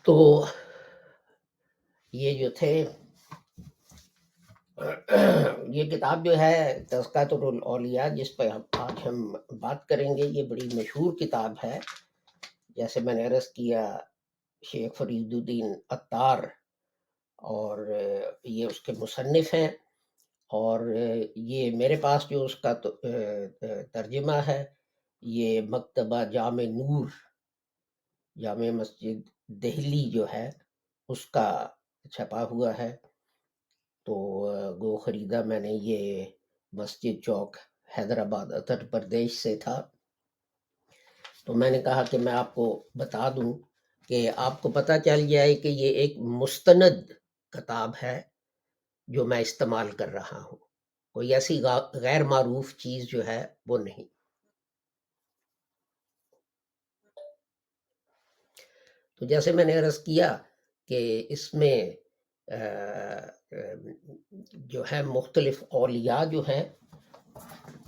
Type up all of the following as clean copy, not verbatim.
تو یہ جو تھے یہ کتاب جو ہے تذکرۃ الاولیاء، جس پہ آج ہم بات کریں گے، یہ بڑی مشہور کتاب ہے۔ جیسے میں نے عرض کیا، شیخ فرید الدین عطار اور یہ اس کے مصنف ہیں، اور یہ میرے پاس جو اس کا ترجمہ ہے، یہ مکتبہ جامع نور، جامع مسجد دہلی جو ہے اس کا چھپا ہوا ہے۔ تو گو خریدا میں نے، یہ مسجد چوک حیدرآباد اتر پردیش سے تھا۔ تو میں نے کہا کہ میں آپ کو بتا دوں کہ آپ کو پتہ چل جائے کہ یہ ایک مستند کتاب ہے جو میں استعمال کر رہا ہوں، کوئی ایسی غیر معروف چیز جو ہے وہ نہیں۔ تو جیسے میں نے عرض کیا کہ اس میں جو ہے مختلف اولیاء جو ہیں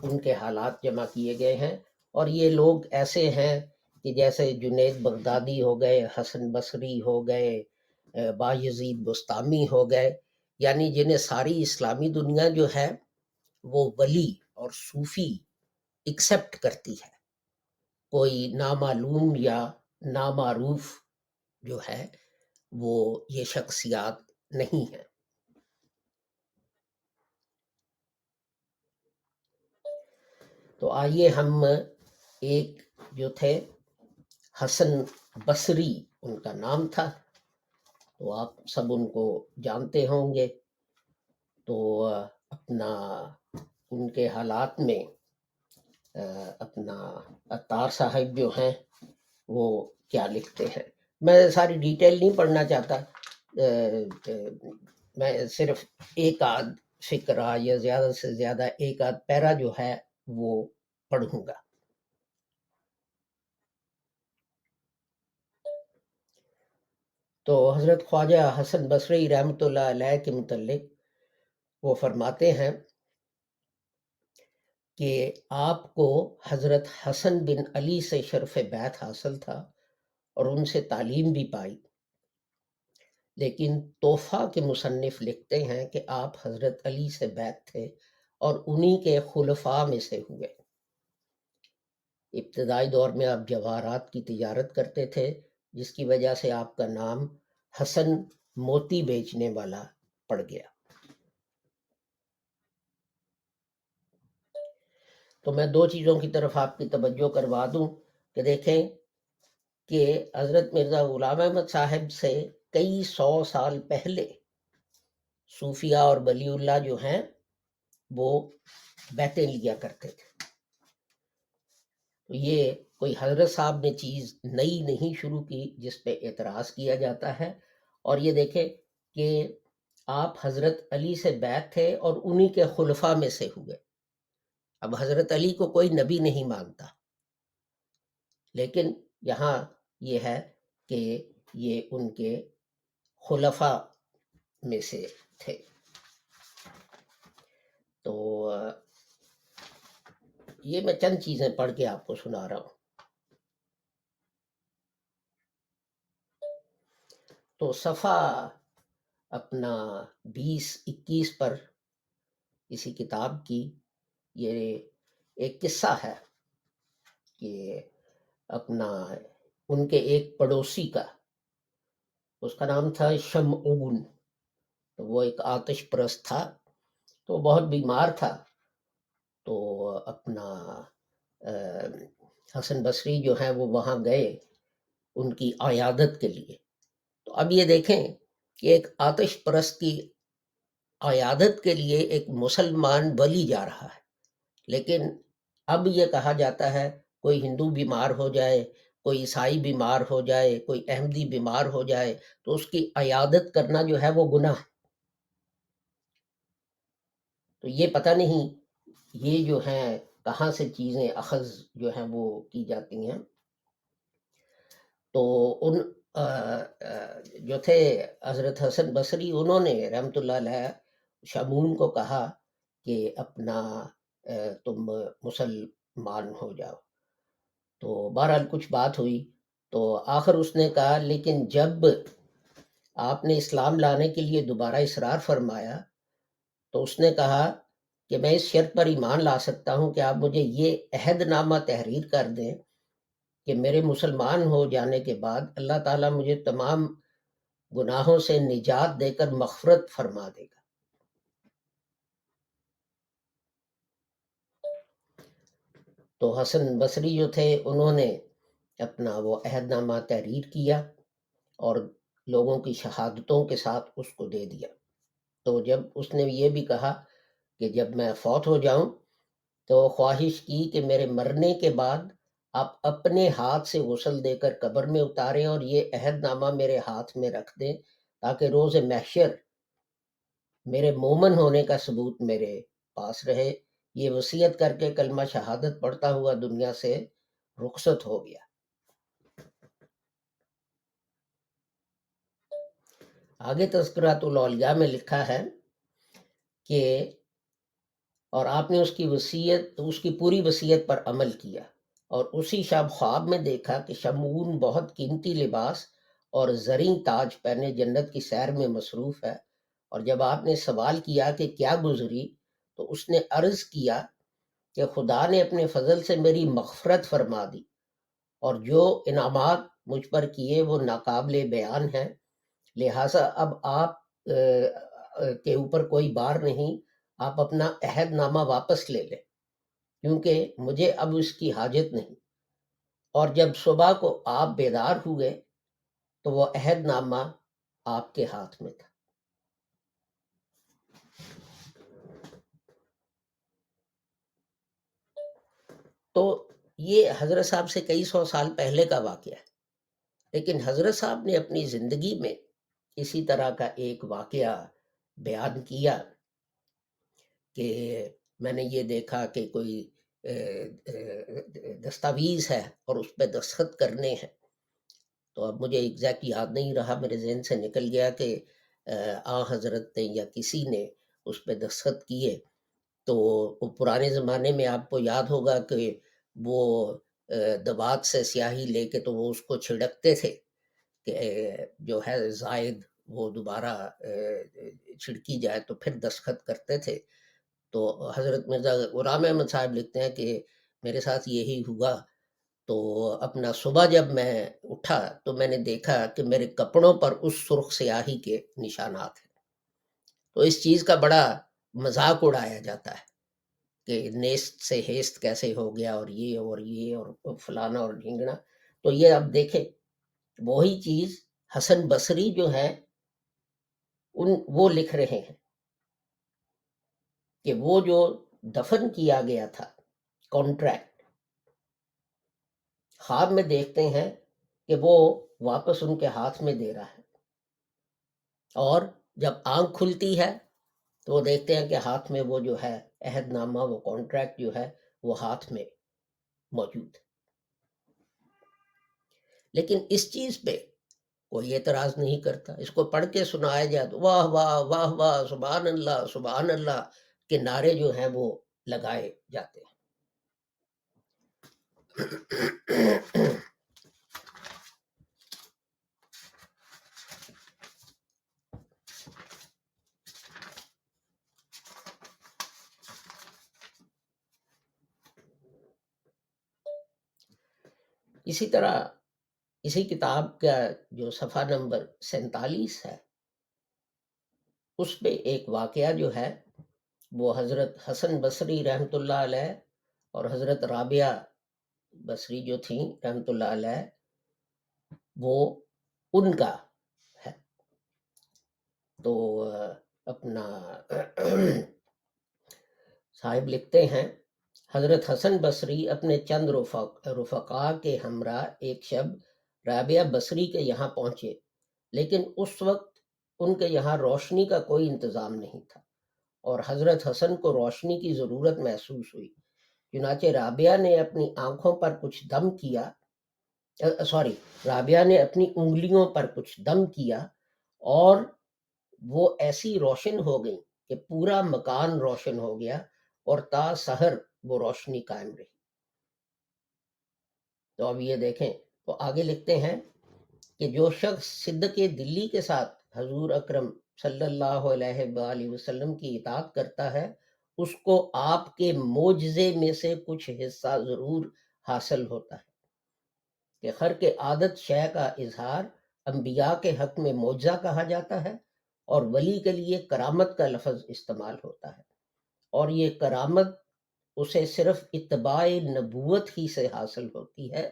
ان کے حالات جمع کیے گئے ہیں، اور یہ لوگ ایسے ہیں کہ جیسے جنید بغدادی ہو گئے، حسن بصری ہو گئے، بایزید بستامی ہو گئے، یعنی جنہیں ساری اسلامی دنیا جو ہے وہ ولی اور صوفی ایکسپٹ کرتی ہے، کوئی نامعلوم یا نامعروف جو ہے وہ یہ شخصیات نہیں ہیں۔ تو آئیے ہم ایک جو تھے حسن بصری ان کا نام تھا، تو آپ سب ان کو جانتے ہوں گے۔ تو اپنا ان کے حالات میں اپنا عطار صاحب جو ہیں وہ کیا لکھتے ہیں، میں ساری ڈیٹیل نہیں پڑھنا چاہتا، میں صرف ایک آدھ فقرہ یا زیادہ سے زیادہ ایک آدھ پیرا جو ہے وہ پڑھوں گا۔ تو حضرت خواجہ حسن بصری رحمۃ اللہ علیہ کے متعلق وہ فرماتے ہیں کہ آپ کو حضرت حسن بن علی سے شرف بیعت حاصل تھا اور ان سے تعلیم بھی پائی، لیکن تحفہ کے مصنف لکھتے ہیں کہ آپ حضرت علی سے بیعت تھے اور انہی کے خلفاء میں سے ہوئے۔ ابتدائی دور میں آپ جواہرات کی تجارت کرتے تھے، جس کی وجہ سے آپ کا نام حسن موتی بیچنے والا پڑ گیا۔ تو میں دو چیزوں کی طرف آپ کی توجہ کروا دوں کہ دیکھیں کہ حضرت مرزا غلام احمد صاحب سے کئی 100 سال پہلے صوفیاء اور ولی اللہ جو ہیں وہ بیعتیں لیا کرتے تھے۔ تو یہ کوئی حضرت صاحب نے چیز نئی نہیں شروع کی جس پہ اعتراض کیا جاتا ہے۔ اور یہ دیکھیں کہ آپ حضرت علی سے بیعت تھے اور انہی کے خلفاء میں سے ہوئے۔ اب حضرت علی کو کوئی نبی نہیں مانتا، لیکن یہاں یہ ہے کہ یہ ان کے خلفاء میں سے تھے۔ تو یہ میں چند چیزیں پڑھ کے آپ کو سنا رہا ہوں۔ تو صفحہ اپنا 20-21 پر اسی کتاب کی یہ ایک قصہ ہے کہ اپنا ان کے ایک پڑوسی کا، اس کا نام تھا شمعون، تو وہ ایک آتش پرست تھا، تو بہت بیمار تھا۔ تو اپنا حسن بصری جو ہیں وہ وہاں گئے ان کی عیادت کے لیے۔ تو اب یہ دیکھیں کہ ایک آتش پرست کی عیادت کے لیے ایک مسلمان ولی جا رہا ہے، لیکن اب یہ کہا جاتا ہے کوئی ہندو بیمار ہو جائے، کوئی عیسائی بیمار ہو جائے، کوئی احمدی بیمار ہو جائے تو اس کی عیادت کرنا جو ہے وہ گناہ ہے۔ تو یہ پتہ نہیں یہ جو ہیں کہاں سے چیزیں اخذ جو ہیں وہ کی جاتی ہیں۔ تو ان جو تھے حضرت حسن بصری، انہوں نے رحمۃ اللہ علیہ شمعون کو کہا کہ اپنا تم مسلمان ہو جاؤ۔ تو بہرحال کچھ بات ہوئی تو آخر اس نے کہا لیکن جب آپ نے اسلام لانے کے لیے دوبارہ اصرار فرمایا تو اس نے کہا کہ میں اس شرط پر ایمان لا سکتا ہوں کہ آپ مجھے یہ عہد نامہ تحریر کر دیں کہ میرے مسلمان ہو جانے کے بعد اللہ تعالیٰ مجھے تمام گناہوں سے نجات دے کر مغفرت فرما دے گا۔ تو حسن بصری جو تھے انہوں نے اپنا وہ عہد نامہ تحریر کیا اور لوگوں کی شہادتوں کے ساتھ اس کو دے دیا۔ تو جب اس نے یہ بھی کہا کہ جب میں فوت ہو جاؤں تو خواہش کی کہ میرے مرنے کے بعد آپ اپنے ہاتھ سے غسل دے کر قبر میں اتاریں اور یہ عہد نامہ میرے ہاتھ میں رکھ دیں تاکہ روز محشر میرے مومن ہونے کا ثبوت میرے پاس رہے۔ یہ وصیت کر کے کلمہ شہادت پڑھتا ہوا دنیا سے رخصت ہو گیا۔ آگے تذکرات الاولیاء میں لکھا ہے کہ اور آپ نے اس کی پوری وصیت پر عمل کیا اور اسی شب خواب میں دیکھا کہ شمعون بہت قیمتی لباس اور زریں تاج پہنے جنت کی سیر میں مصروف ہے، اور جب آپ نے سوال کیا کہ کیا گزری تو اس نے عرض کیا کہ خدا نے اپنے فضل سے میری مغفرت فرما دی اور جو انعامات مجھ پر کیے وہ ناقابل بیان ہیں، لہٰذا اب آپ کے اوپر کوئی بار نہیں، آپ اپنا عہد نامہ واپس لے لیں کیونکہ مجھے اب اس کی حاجت نہیں۔ اور جب صبح کو آپ بیدار ہوئے تو وہ عہد نامہ آپ کے ہاتھ میں تھا۔ تو یہ حضرت صاحب سے کئی سو سال پہلے کا واقعہ ہے، لیکن حضرت صاحب نے اپنی زندگی میں اسی طرح کا ایک واقعہ بیان کیا کہ میں نے یہ دیکھا کہ کوئی دستاویز ہے اور اس پہ دستخط کرنے ہیں، تو اب مجھے ایگزیکٹ یاد نہیں رہا، میرے ذہن سے نکل گیا کہ حضرت نے یا کسی نے اس پہ دستخط کیے۔ تو پرانے زمانے میں آپ کو یاد ہوگا کہ وہ دوات سے سیاہی لے کے تو وہ اس کو چھڑکتے تھے کہ جو ہے زائد وہ دوبارہ چھڑکی جائے تو پھر دستخط کرتے تھے۔ تو حضرت مرزا غلام احمد صاحب لکھتے ہیں کہ میرے ساتھ یہی ہوا، تو اپنا صبح جب میں اٹھا تو میں نے دیکھا کہ میرے کپڑوں پر اس سرخ سیاہی کے نشانات ہیں۔ تو اس چیز کا بڑا مذاق اڑایا جاتا ہے کہ نیست سے ہیست کیسے ہو گیا اور یہ اور فلانا اور ڈھینگنا۔ تو یہ اب دیکھیں وہی چیز حسن بصری جو ہے وہ لکھ رہے ہیں کہ وہ جو دفن کیا گیا تھا کانٹریکٹ، خواب میں دیکھتے ہیں کہ وہ واپس ان کے ہاتھ میں دے رہا ہے، اور جب آنکھ کھلتی ہے تو وہ دیکھتے ہیں کہ ہاتھ میں وہ جو ہے عہد نامہ، وہ کانٹریکٹ جو ہے وہ ہاتھ میں موجود ہے۔ لیکن اس چیز پہ کوئی اعتراض نہیں کرتا، اس کو پڑھ کے سنایا جائے تو واہ واہ واہ واہ سبحان اللہ کے نعرے جو ہیں وہ لگائے جاتے ہیں۔ اسی طرح اسی کتاب کا جو صفحہ نمبر 47 ہے اس پہ ایک واقعہ جو ہے وہ حضرت حسن بصری رحمۃ اللہ علیہ اور حضرت رابعہ بصری جو تھیں رحمۃ اللہ علیہ، وہ ان کا ہے۔ تو اپنا صاحب لکھتے ہیں حضرت حسن بصری اپنے چند رفقا کے ہمراہ ایک شب رابعہ بصری کے یہاں پہنچے، لیکن اس وقت ان کے یہاں روشنی کا کوئی انتظام نہیں تھا اور حضرت حسن کو روشنی کی ضرورت محسوس ہوئی۔ چنانچہ رابعہ نے اپنی آنکھوں پر کچھ دم کیا، رابعہ نے اپنی انگلیوں پر کچھ دم کیا اور وہ ایسی روشن ہو گئی کہ پورا مکان روشن ہو گیا اور تا سحر وہ روشنی قائم رہی۔ تو اب یہ دیکھیں تو آگے لکھتے ہیں کہ جو شخص صدق دلی کے ساتھ حضور اکرم صلی اللہ علیہ وآلہ وسلم کی اطاعت کرتا ہے، اس کو آپ کے معجزے میں سے کچھ حصہ ضرور حاصل ہوتا ہے کہ خرق عادت شے کا اظہار انبیاء کے حق میں معجزہ کہا جاتا ہے، اور ولی کے لیے کرامت کا لفظ استعمال ہوتا ہے، اور یہ کرامت اسے صرف اتباع نبوت ہی سے حاصل ہوتی ہے،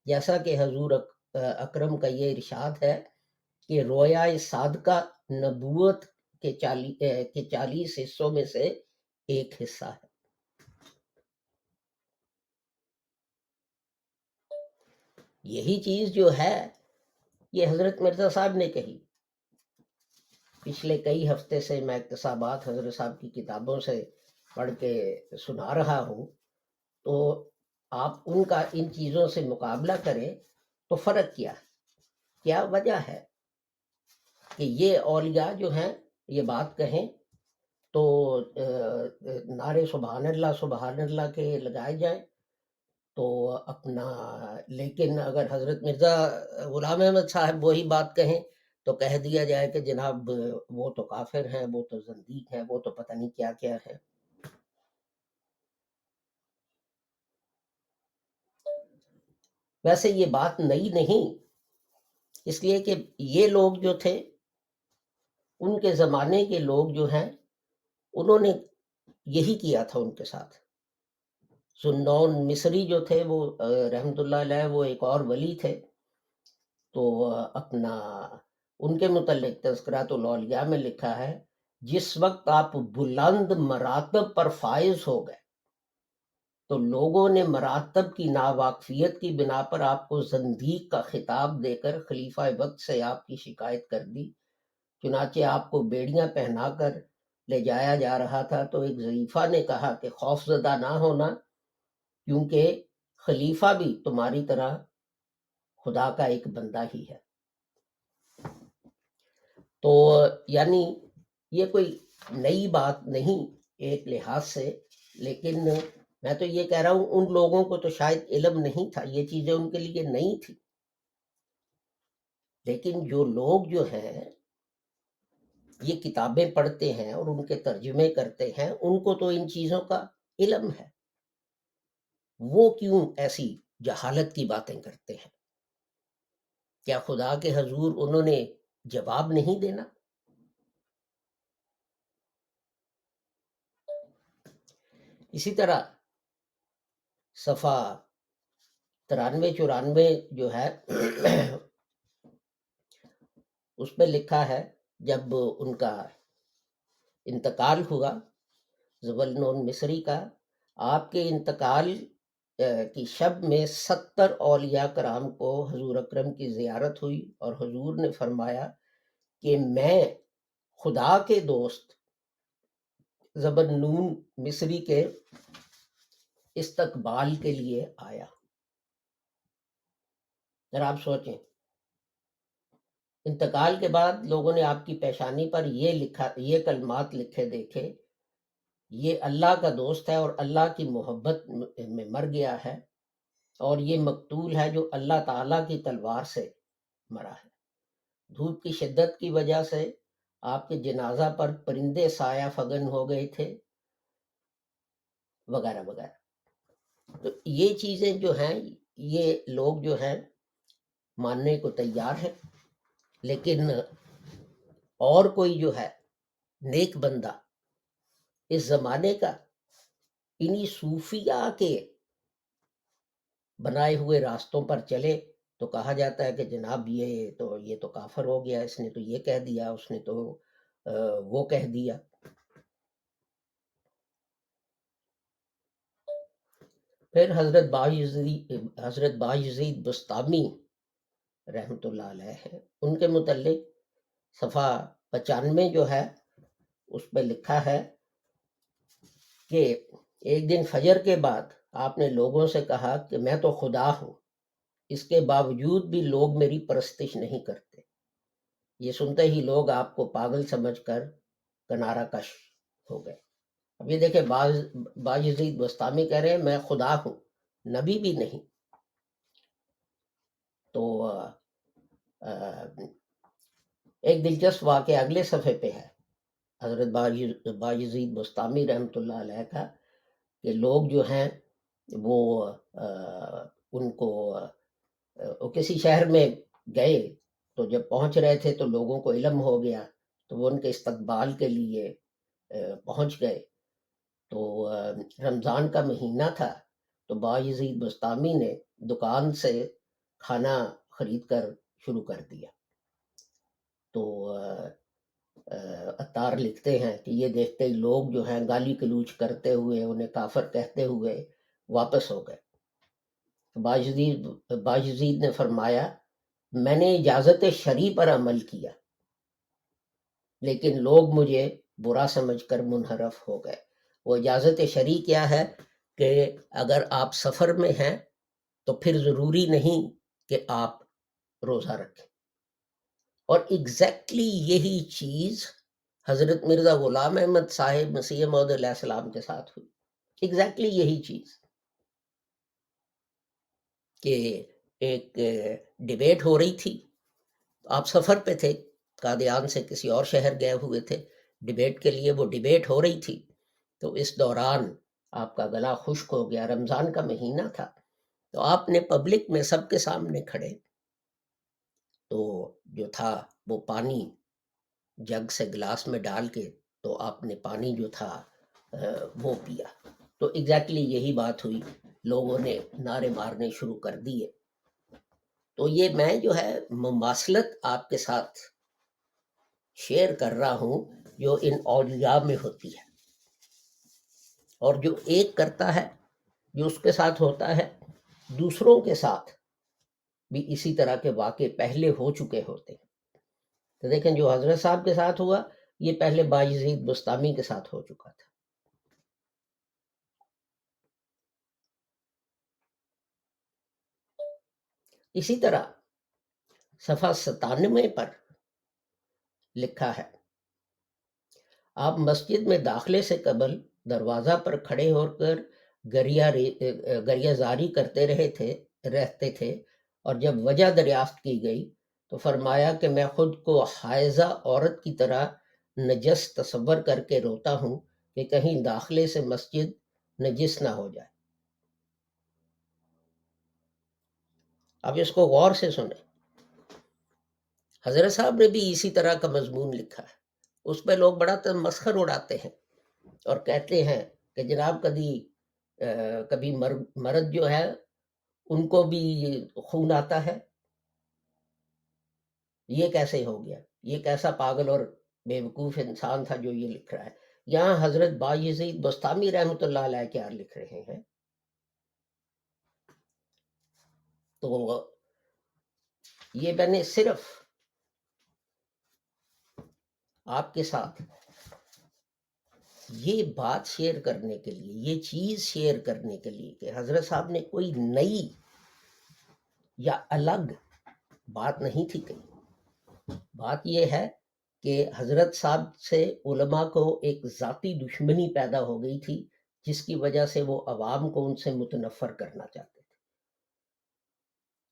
جیسا کہ حضور اکرم کا یہ ارشاد ہے کہ رویا صادقہ نبوت کے 40 حصوں میں سے ایک حصہ ہے۔ یہی چیز جو ہے یہ حضرت مرزا صاحب نے کہی۔ پچھلے کئی ہفتے سے میں اقتصابات حضرت صاحب کی کتابوں سے پڑھ کے سنا رہا ہوں، تو آپ ان کا ان چیزوں سے مقابلہ کریں تو فرق کیا وجہ ہے کہ یہ اولیاء جو ہیں یہ بات کہیں تو نعرے سبحان اللہ کے لگائے جائیں تو اپنا، لیکن اگر حضرت مرزا غلام احمد صاحب وہی بات کہیں تو کہہ دیا جائے کہ جناب وہ تو کافر ہیں، وہ تو زندیق ہیں، وہ تو پتہ نہیں کیا کیا ہے۔ ویسے یہ بات نئی نہیں، اس لیے کہ یہ لوگ جو تھے ان کے زمانے کے لوگ جو ہیں انہوں نے یہی کیا تھا ان کے ساتھ۔ سنون مصری جو تھے وہ رحمت اللہ علیہ وہ ایک اور ولی تھے، تو اپنا ان کے متعلق تذکرات الاولیاء میں لکھا ہے جس وقت آپ بلند مراتب پر فائز ہو گئے تو لوگوں نے مراتب کی ناواقفیت کی بنا پر آپ کو زندیق کا خطاب دے کر خلیفہ وقت سے آپ کی شکایت کر دی۔ چنانچہ آپ کو بیڑیاں پہنا کر لے جایا جا رہا تھا تو ایک ضعیفہ نے کہا کہ خوف زدہ نہ ہونا، کیونکہ خلیفہ بھی تمہاری طرح خدا کا ایک بندہ ہی ہے۔ تو یعنی یہ کوئی نئی بات نہیں ایک لحاظ سے، لیکن میں تو یہ کہہ رہا ہوں ان لوگوں کو تو شاید علم نہیں تھا، یہ چیزیں ان کے لیے نئی تھی، لیکن جو لوگ جو ہیں یہ کتابیں پڑھتے ہیں اور ان کے ترجمے کرتے ہیں ان کو تو ان چیزوں کا علم ہے، وہ کیوں ایسی جہالت کی باتیں کرتے ہیں؟ کیا خدا کے حضور انہوں نے جواب نہیں دینا؟ اسی طرح صفحہ 93-94 جو ہے اس پہ لکھا ہے جب ان کا انتقال ہوا زبلنون مصری کا، آپ کے انتقال کی شب میں 70 اولیاء کرام کو حضور اکرم کی زیارت ہوئی اور حضور نے فرمایا کہ میں خدا کے دوست زبلنون مصری کے استقبال کے لیے آیا۔ ذرا آپ سوچیں، انتقال کے بعد لوگوں نے آپ کی پیشانی پر یہ کلمات لکھے دیکھے، یہ اللہ کا دوست ہے اور اللہ کی محبت میں مر گیا ہے، اور یہ مقتول ہے جو اللہ تعالیٰ کی تلوار سے مرا ہے۔ دھوپ کی شدت کی وجہ سے آپ کے جنازہ پر پرندے سایہ فگن ہو گئے تھے، وغیرہ وغیرہ۔ تو یہ چیزیں جو ہیں یہ لوگ جو ہیں ماننے کو تیار ہے، لیکن اور کوئی جو ہے نیک بندہ اس زمانے کا انہی صوفیاء کے بنائے ہوئے راستوں پر چلے تو کہا جاتا ہے کہ جناب یہ تو کافر ہو گیا، اس نے تو یہ کہہ دیا، اس نے تو وہ کہہ دیا۔ پھر حضرت باجزید بستامی رحمت اللہ علیہ ہے، ان کے متعلق صفحہ 95 جو ہے اس پہ لکھا ہے کہ ایک دن فجر کے بعد آپ نے لوگوں سے کہا کہ میں تو خدا ہوں، اس کے باوجود بھی لوگ میری پرستش نہیں کرتے۔ یہ سنتے ہی لوگ آپ کو پاگل سمجھ کر کنارہ کش ہو گئے۔ اب یہ دیکھیں باجزید بستامی کہہ رہے ہیں میں خدا ہوں، نبی بھی نہیں۔ تو ایک دلچسپ واقعہ اگلے صفحے پہ ہے، حضرت بایزید بستامی رحمۃ اللہ علیہ کا، کہ لوگ جو ہیں وہ ان کو وہ کسی شہر میں گئے، تو جب پہنچ رہے تھے تو لوگوں کو علم ہو گیا، تو وہ ان کے استقبال کے لیے پہنچ گئے۔ تو رمضان کا مہینہ تھا، تو بایزید بستامی نے دکان سے کھانا خرید کر شروع کر دیا۔ تو عطار لکھتے ہیں کہ یہ دیکھتے ہی لوگ جو ہیں گالی گلوچ کرتے ہوئے، انہیں کافر کہتے ہوئے واپس ہو گئے۔ باجزید نے فرمایا، میں نے اجازت شرعی پر عمل کیا، لیکن لوگ مجھے برا سمجھ کر منحرف ہو گئے۔ وہ اجازت شرعی کیا ہے کہ اگر آپ سفر میں ہیں تو پھر ضروری نہیں کہ آپ روزہ رکھیں، اور ایگزیکٹلی یہی چیز حضرت مرزا غلام احمد صاحب مسیح موعود علیہ السلام کے ساتھ ہوئی۔ ایگزیکٹلی یہی چیز کہ ایک ڈیبیٹ ہو رہی تھی، آپ سفر پہ تھے، قادیان سے کسی اور شہر گئے ہوئے تھے ڈیبیٹ کے لیے، وہ ڈیبیٹ ہو رہی تھی، تو اس دوران آپ کا گلا خشک ہو گیا، رمضان کا مہینہ تھا، تو آپ نے پبلک میں سب کے سامنے کھڑے تو جو تھا وہ پانی جگ سے گلاس میں ڈال کے، تو آپ نے پانی جو تھا وہ پیا۔ تو ایگزیکٹلی یہی بات ہوئی، لوگوں نے نعرے مارنے شروع کر دیے۔ تو یہ میں جو ہے مماثلت آپ کے ساتھ شیئر کر رہا ہوں جو ان اولیاء میں ہوتی ہے، اور جو ایک کرتا ہے، جو اس کے ساتھ ہوتا ہے، دوسروں کے ساتھ بھی اسی طرح کے واقعے پہلے ہو چکے ہوتے ہیں۔ تو دیکھیں جو حضرت صاحب کے ساتھ ہوا، یہ پہلے بایزید بستامی کے ساتھ ہو چکا تھا۔ اسی طرح صفحہ 97 پر لکھا ہے، آپ مسجد میں داخلے سے قبل دروازہ پر کھڑے ہو کر گریہ زاری کرتے رہتے تھے، اور جب وجہ دریافت کی گئی تو فرمایا کہ میں خود کو حائضہ عورت کی طرح نجس تصور کر کے روتا ہوں کہ کہیں داخلے سے مسجد نجس نہ ہو جائے۔ اب اس کو غور سے سنیں، حضرت صاحب نے بھی اسی طرح کا مضمون لکھا ہے، اس پہ لوگ بڑا تمسخر اڑاتے ہیں اور کہتے ہیں کہ جناب کبھی مرد جو ہے ان کو بھی خون آتا ہے، یہ کیسے ہو گیا، یہ کیسا پاگل اور بے وقوف انسان تھا جو یہ لکھ رہا ہے۔ یہاں حضرت بایزید بستامی رحمۃ اللہ علیہ کیا لکھ رہے ہیں؟ تو یہ میں نے صرف آپ کے ساتھ یہ بات شیئر کرنے کے لیے، یہ چیز شیئر کرنے کے لیے کہ حضرت صاحب نے کوئی نئی یا الگ بات نہیں تھی کہی۔ بات یہ ہے کہ حضرت صاحب سے علماء کو ایک ذاتی دشمنی پیدا ہو گئی تھی، جس کی وجہ سے وہ عوام کو ان سے متنفر کرنا چاہتے تھے،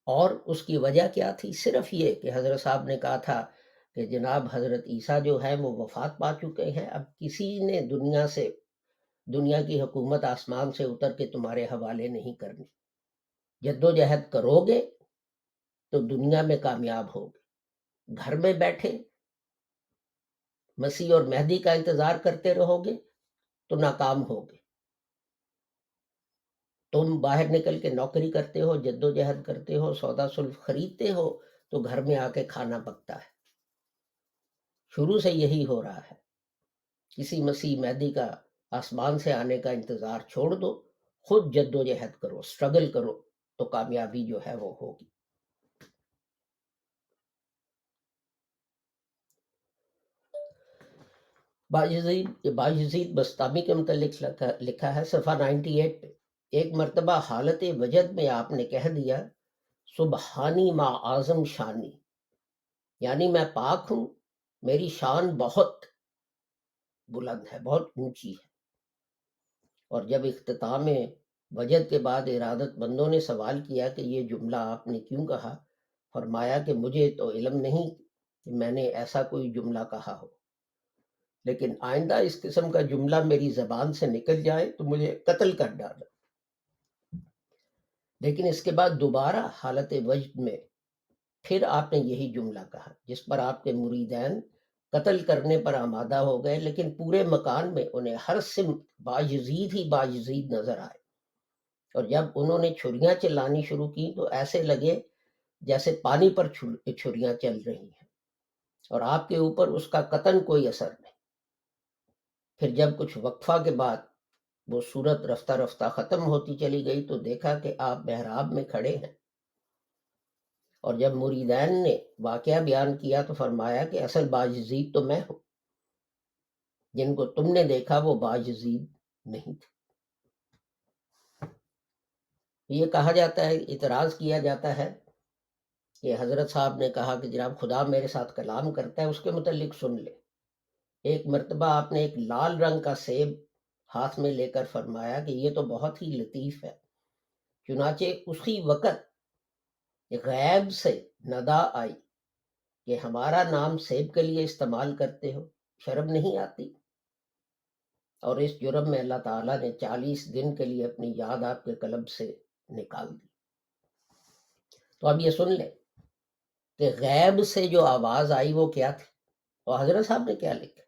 اور اس کی وجہ کیا تھی؟ صرف یہ کہ حضرت صاحب نے کہا تھا کہ جناب حضرت عیسیٰ جو ہے وہ وفات پا چکے ہیں، اب کسی نے دنیا کی حکومت آسمان سے اتر کے تمہارے حوالے نہیں کرنی، جدوجہد کرو گے تو دنیا میں کامیاب ہوگے، گھر میں بیٹھے مسیح اور مہدی کا انتظار کرتے رہو گے تو ناکام ہوگے۔ تم باہر نکل کے نوکری کرتے ہو، جدوجہد کرتے ہو، سودا سلف خریدتے ہو، تو گھر میں آ کے کھانا پکتا ہے۔ شروع سے یہی ہو رہا ہے، کسی مسیح مہدی کا آسمان سے آنے کا انتظار چھوڑ دو، خود جدوجہد کرو، سٹرگل کرو، تو کامیابی جو ہے وہ ہوگی۔ باجزید بستامی کے متعلق لکھا ہے صفحہ 98 پہ، ایک مرتبہ حالت وجد میں آپ نے کہہ دیا، سبحانی ما اعظم شانی، یعنی میں پاک ہوں، میری شان بہت بلند ہے، بہت اونچی ہے۔ اور جب اختتام وجد کے بعد ارادت مندوں نے سوال کیا کہ یہ جملہ آپ نے کیوں کہا، فرمایا کہ مجھے تو علم نہیں کہ میں نے ایسا کوئی جملہ کہا ہو، لیکن آئندہ اس قسم کا جملہ میری زبان سے نکل جائے تو مجھے قتل کر ڈالنا۔ لیکن اس کے بعد دوبارہ حالت وجد میں پھر آپ نے یہی جملہ کہا، جس پر آپ کے مریدین قتل کرنے پر آمادہ ہو گئے، لیکن پورے مکان میں انہیں ہر سمت باجزید ہی باجزید نظر آئے، اور جب انہوں نے چھریاں چلانی شروع کی تو ایسے لگے جیسے پانی پر چھریاں چل رہی ہیں، اور آپ کے اوپر اس کا قطعاً کوئی اثر نہیں۔ پھر جب کچھ وقفہ کے بعد وہ صورت رفتہ رفتہ ختم ہوتی چلی گئی تو دیکھا کہ آپ محراب میں کھڑے ہیں، اور جب مریدین نے واقعہ بیان کیا تو فرمایا کہ اصل باجزید تو میں ہوں، جن کو تم نے دیکھا وہ باجزید نہیں تھے۔ یہ کہا جاتا ہے، اعتراض کیا جاتا ہے کہ حضرت صاحب نے کہا کہ جناب خدا میرے ساتھ کلام کرتا ہے، اس کے متعلق سن لے۔ ایک مرتبہ آپ نے ایک لال رنگ کا سیب ہاتھ میں لے کر فرمایا کہ یہ تو بہت ہی لطیف ہے، چنانچہ اسی وقت غیب سے ندا آئی کہ ہمارا نام سیب کے لیے استعمال کرتے ہو، شرم نہیں آتی؟ اور اس جرم میں اللہ تعالیٰ نے 40 دن کے لیے اپنی یاد آپ کے قلب سے نکال دی۔ تو اب یہ سن لیں کہ غیب سے جو آواز آئی وہ کیا تھی، اور حضرت صاحب نے کیا لکھا،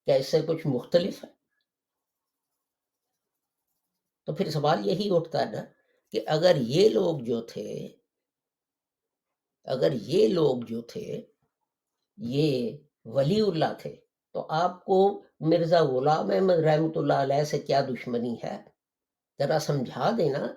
کیا اس سے کچھ مختلف ہے؟ تو پھر سوال یہی اٹھتا ہے نا کہ اگر یہ لوگ جو تھے یہ ولی اللہ تھے تو آپ کو مرزا غلام احمد رحمۃ اللہ علیہ سے کیا دشمنی ہے؟ ذرا سمجھا دینا۔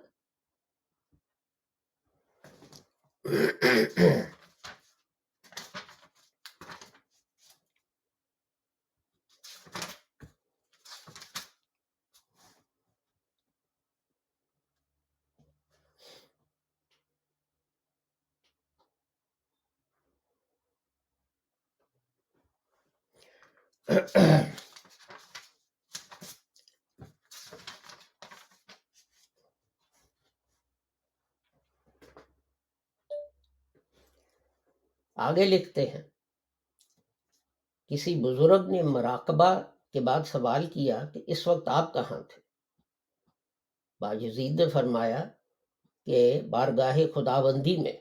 آگے لکھتے ہیں، کسی بزرگ نے مراقبہ کے بعد سوال کیا کہ اس وقت آپ کہاں تھے؟ باجزید نے فرمایا کہ بارگاہ خداوندی میں۔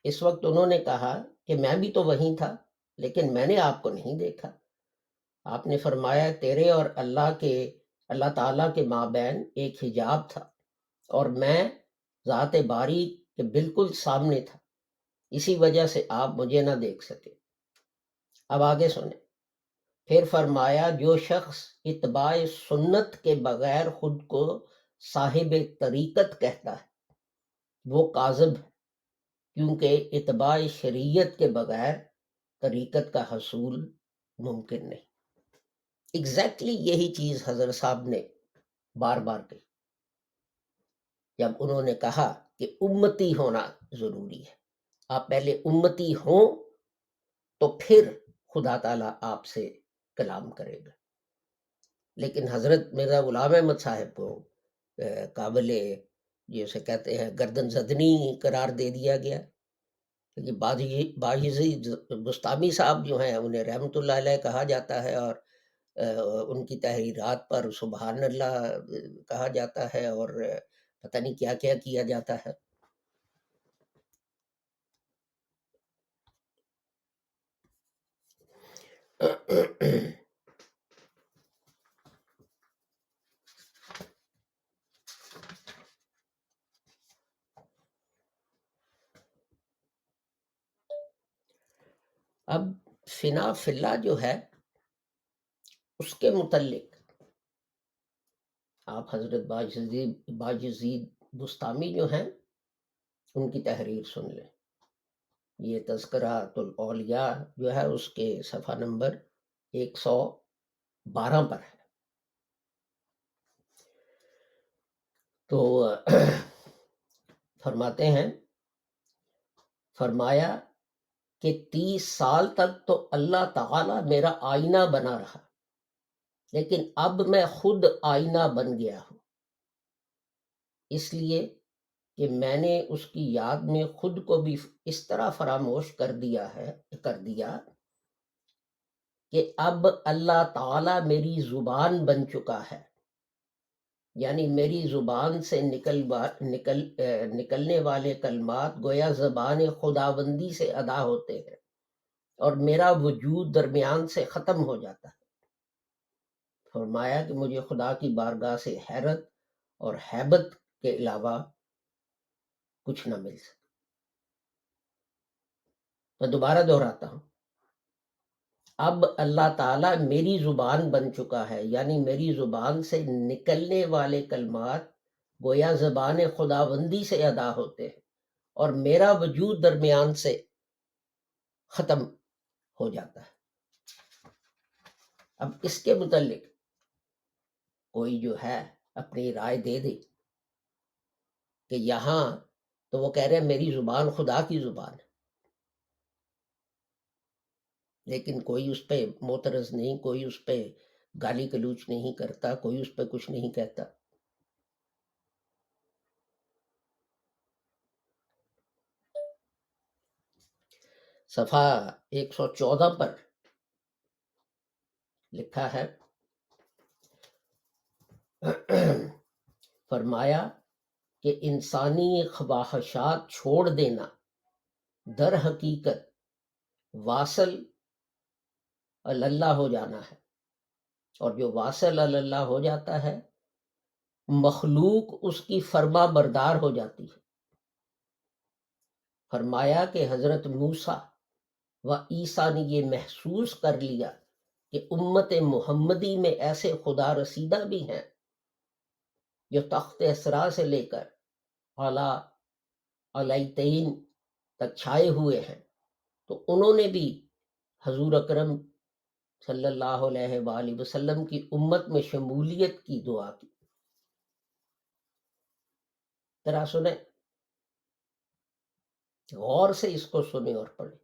اس وقت انہوں نے کہا کہ میں بھی تو وہیں تھا، لیکن میں نے آپ کو نہیں دیکھا۔ آپ نے فرمایا تیرے اور اللہ تعالیٰ کے مابین ایک حجاب تھا، اور میں ذات باری کے بالکل سامنے تھا، اسی وجہ سے آپ مجھے نہ دیکھ سکے۔ اب آگے سنیں۔ پھر فرمایا جو شخص اتباع سنت کے بغیر خود کو صاحب طریقت کہتا ہے وہ کاذب ہے، کیونکہ اتباع شریعت کے بغیر طریقت کا حصول ممکن نہیں۔ ایگزیکٹلی یہی چیز حضرت صاحب نے بار بار کہی جب انہوں نے کہا کہ امتی ہونا ضروری ہے، آپ پہلے امتی ہوں تو پھر خدا تعالیٰ آپ سے کلام کرے گا۔ لیکن حضرت مرزا غلام احمد صاحب کو قابل جسے کہتے ہیں گردن زدنی قرار دے دیا گیا، کیونکہ باجزید بستامی صاحب جو ہیں انہیں رحمۃ اللہ علیہ کہا جاتا ہے، اور ان کی تحریرات پر سبحان اللہ کہا جاتا ہے، اور پتہ نہیں کیا کیا کیا جاتا ہے۔ اب فنا فلہ جو ہے اس کے متعلق آپ حضرت باجزید بستامی جو ہیں ان کی تحریر سن لیں۔ یہ تذکرۃ الاولیاء جو ہے اس کے صفحہ نمبر 112 پر ہے۔ تو فرماتے ہیں، فرمایا کہ 30 سال تک تو اللہ تعالیٰ میرا آئینہ بنا رہا، لیکن اب میں خود آئینہ بن گیا ہوں، اس لیے کہ میں نے اس کی یاد میں خود کو بھی اس طرح فراموش کر دیا کہ اب اللہ تعالیٰ میری زبان بن چکا ہے، یعنی میری زبان سے نکلنے والے کلمات گویا زبان خداوندی سے ادا ہوتے ہیں، اور میرا وجود درمیان سے ختم ہو جاتا ہے۔ فرمایا کہ مجھے خدا کی بارگاہ سے حیرت اور ہیبت کے علاوہ کچھ نہ مل سکتا۔ میں دوبارہ دہراتا ہوں، اب اللہ تعالیٰ میری زبان بن چکا ہے، یعنی میری زبان سے نکلنے والے کلمات گویا زبان خداوندی سے ادا ہوتے ہیں، اور میرا وجود درمیان سے ختم ہو جاتا ہے۔ اب اس کے متعلق کوئی جو ہے اپنی رائے دے دے کہ یہاں تو وہ کہہ رہے ہیں میری زبان خدا کی زبان ہے، لیکن کوئی اس پہ معترض نہیں، کوئی اس پہ گالی گلوچ نہیں کرتا، کوئی اس پہ کچھ نہیں کہتا۔ صفحہ 114 پر لکھا ہے، فرمایا کہ انسانی خواہشات چھوڑ دینا در حقیقت واصل اللہ ہو جانا ہے، اور جو واصل اللہ ہو جاتا ہے مخلوق اس کی فرما بردار ہو جاتی ہے۔ فرمایا کہ حضرت موسیٰ و عیسیٰ نے یہ محسوس کر لیا کہ امت محمدی میں ایسے خدا رسیدہ بھی ہیں جو تخت اسرا سے لے کر اعلیٰ علیتین تک چھائے ہوئے ہیں، تو انہوں نے بھی حضور اکرم صلی اللہ علیہ وآلہ وسلم کی امت میں شمولیت کی دعا کی۔ ذرا سنیں، غور سے اس کو سنیں اور پڑھیں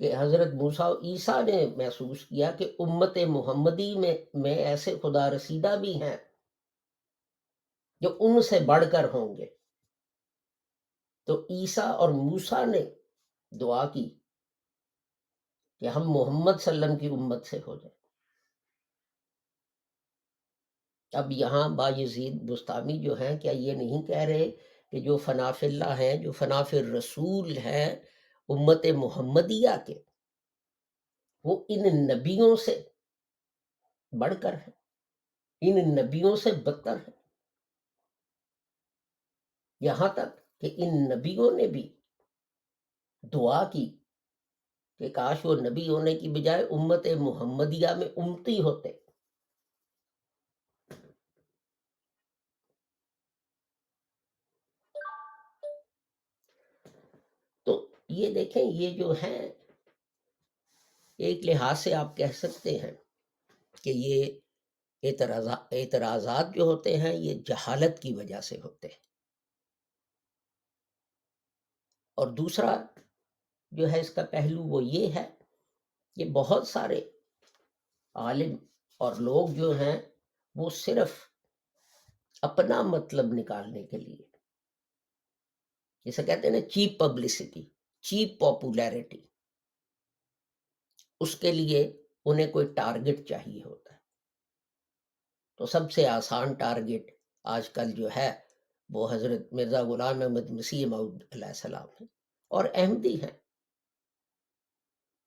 کہ حضرت موسیٰ و عیسیٰ نے محسوس کیا کہ امت محمدی میں ایسے خدا رسیدہ بھی ہیں جو ان سے بڑھ کر ہوں گے، تو عیسیٰ اور موسیٰ نے دعا کی کہ ہم محمد صلی اللہ علیہ وسلم کی امت سے ہو جائیں۔ اب یہاں بایزید بستامی جو ہیں، کیا یہ نہیں کہہ رہے کہ جو فنا فی اللہ ہیں، جو فنا فی الرسول ہیں امت محمدیہ کے، وہ ان نبیوں سے بڑھ کر ہیں، ان نبیوں سے بدتر ہیں، یہاں تک کہ ان نبیوں نے بھی دعا کی کہ کاش وہ نبی ہونے کی بجائے امت محمدیہ میں امتی ہوتے۔ تو یہ دیکھیں، یہ جو ہیں ایک لحاظ سے آپ کہہ سکتے ہیں کہ یہ اعتراضات جو ہوتے ہیں یہ جہالت کی وجہ سے ہوتے ہیں، اور دوسرا جو ہے اس کا پہلو وہ یہ ہے کہ بہت سارے عالم اور لوگ جو ہیں وہ صرف اپنا مطلب نکالنے کے لیے، جسے کہتے ہیں نا چیپ پبلسٹی، چیپ پاپولیرٹی، اس کے لیے انہیں کوئی ٹارگٹ چاہیے ہوتا ہے۔ تو سب سے آسان ٹارگٹ آج کل جو ہے وہ حضرت مرزا غلام احمد مسیح موعود علیہ السلام ہیں اور احمدی ہیں۔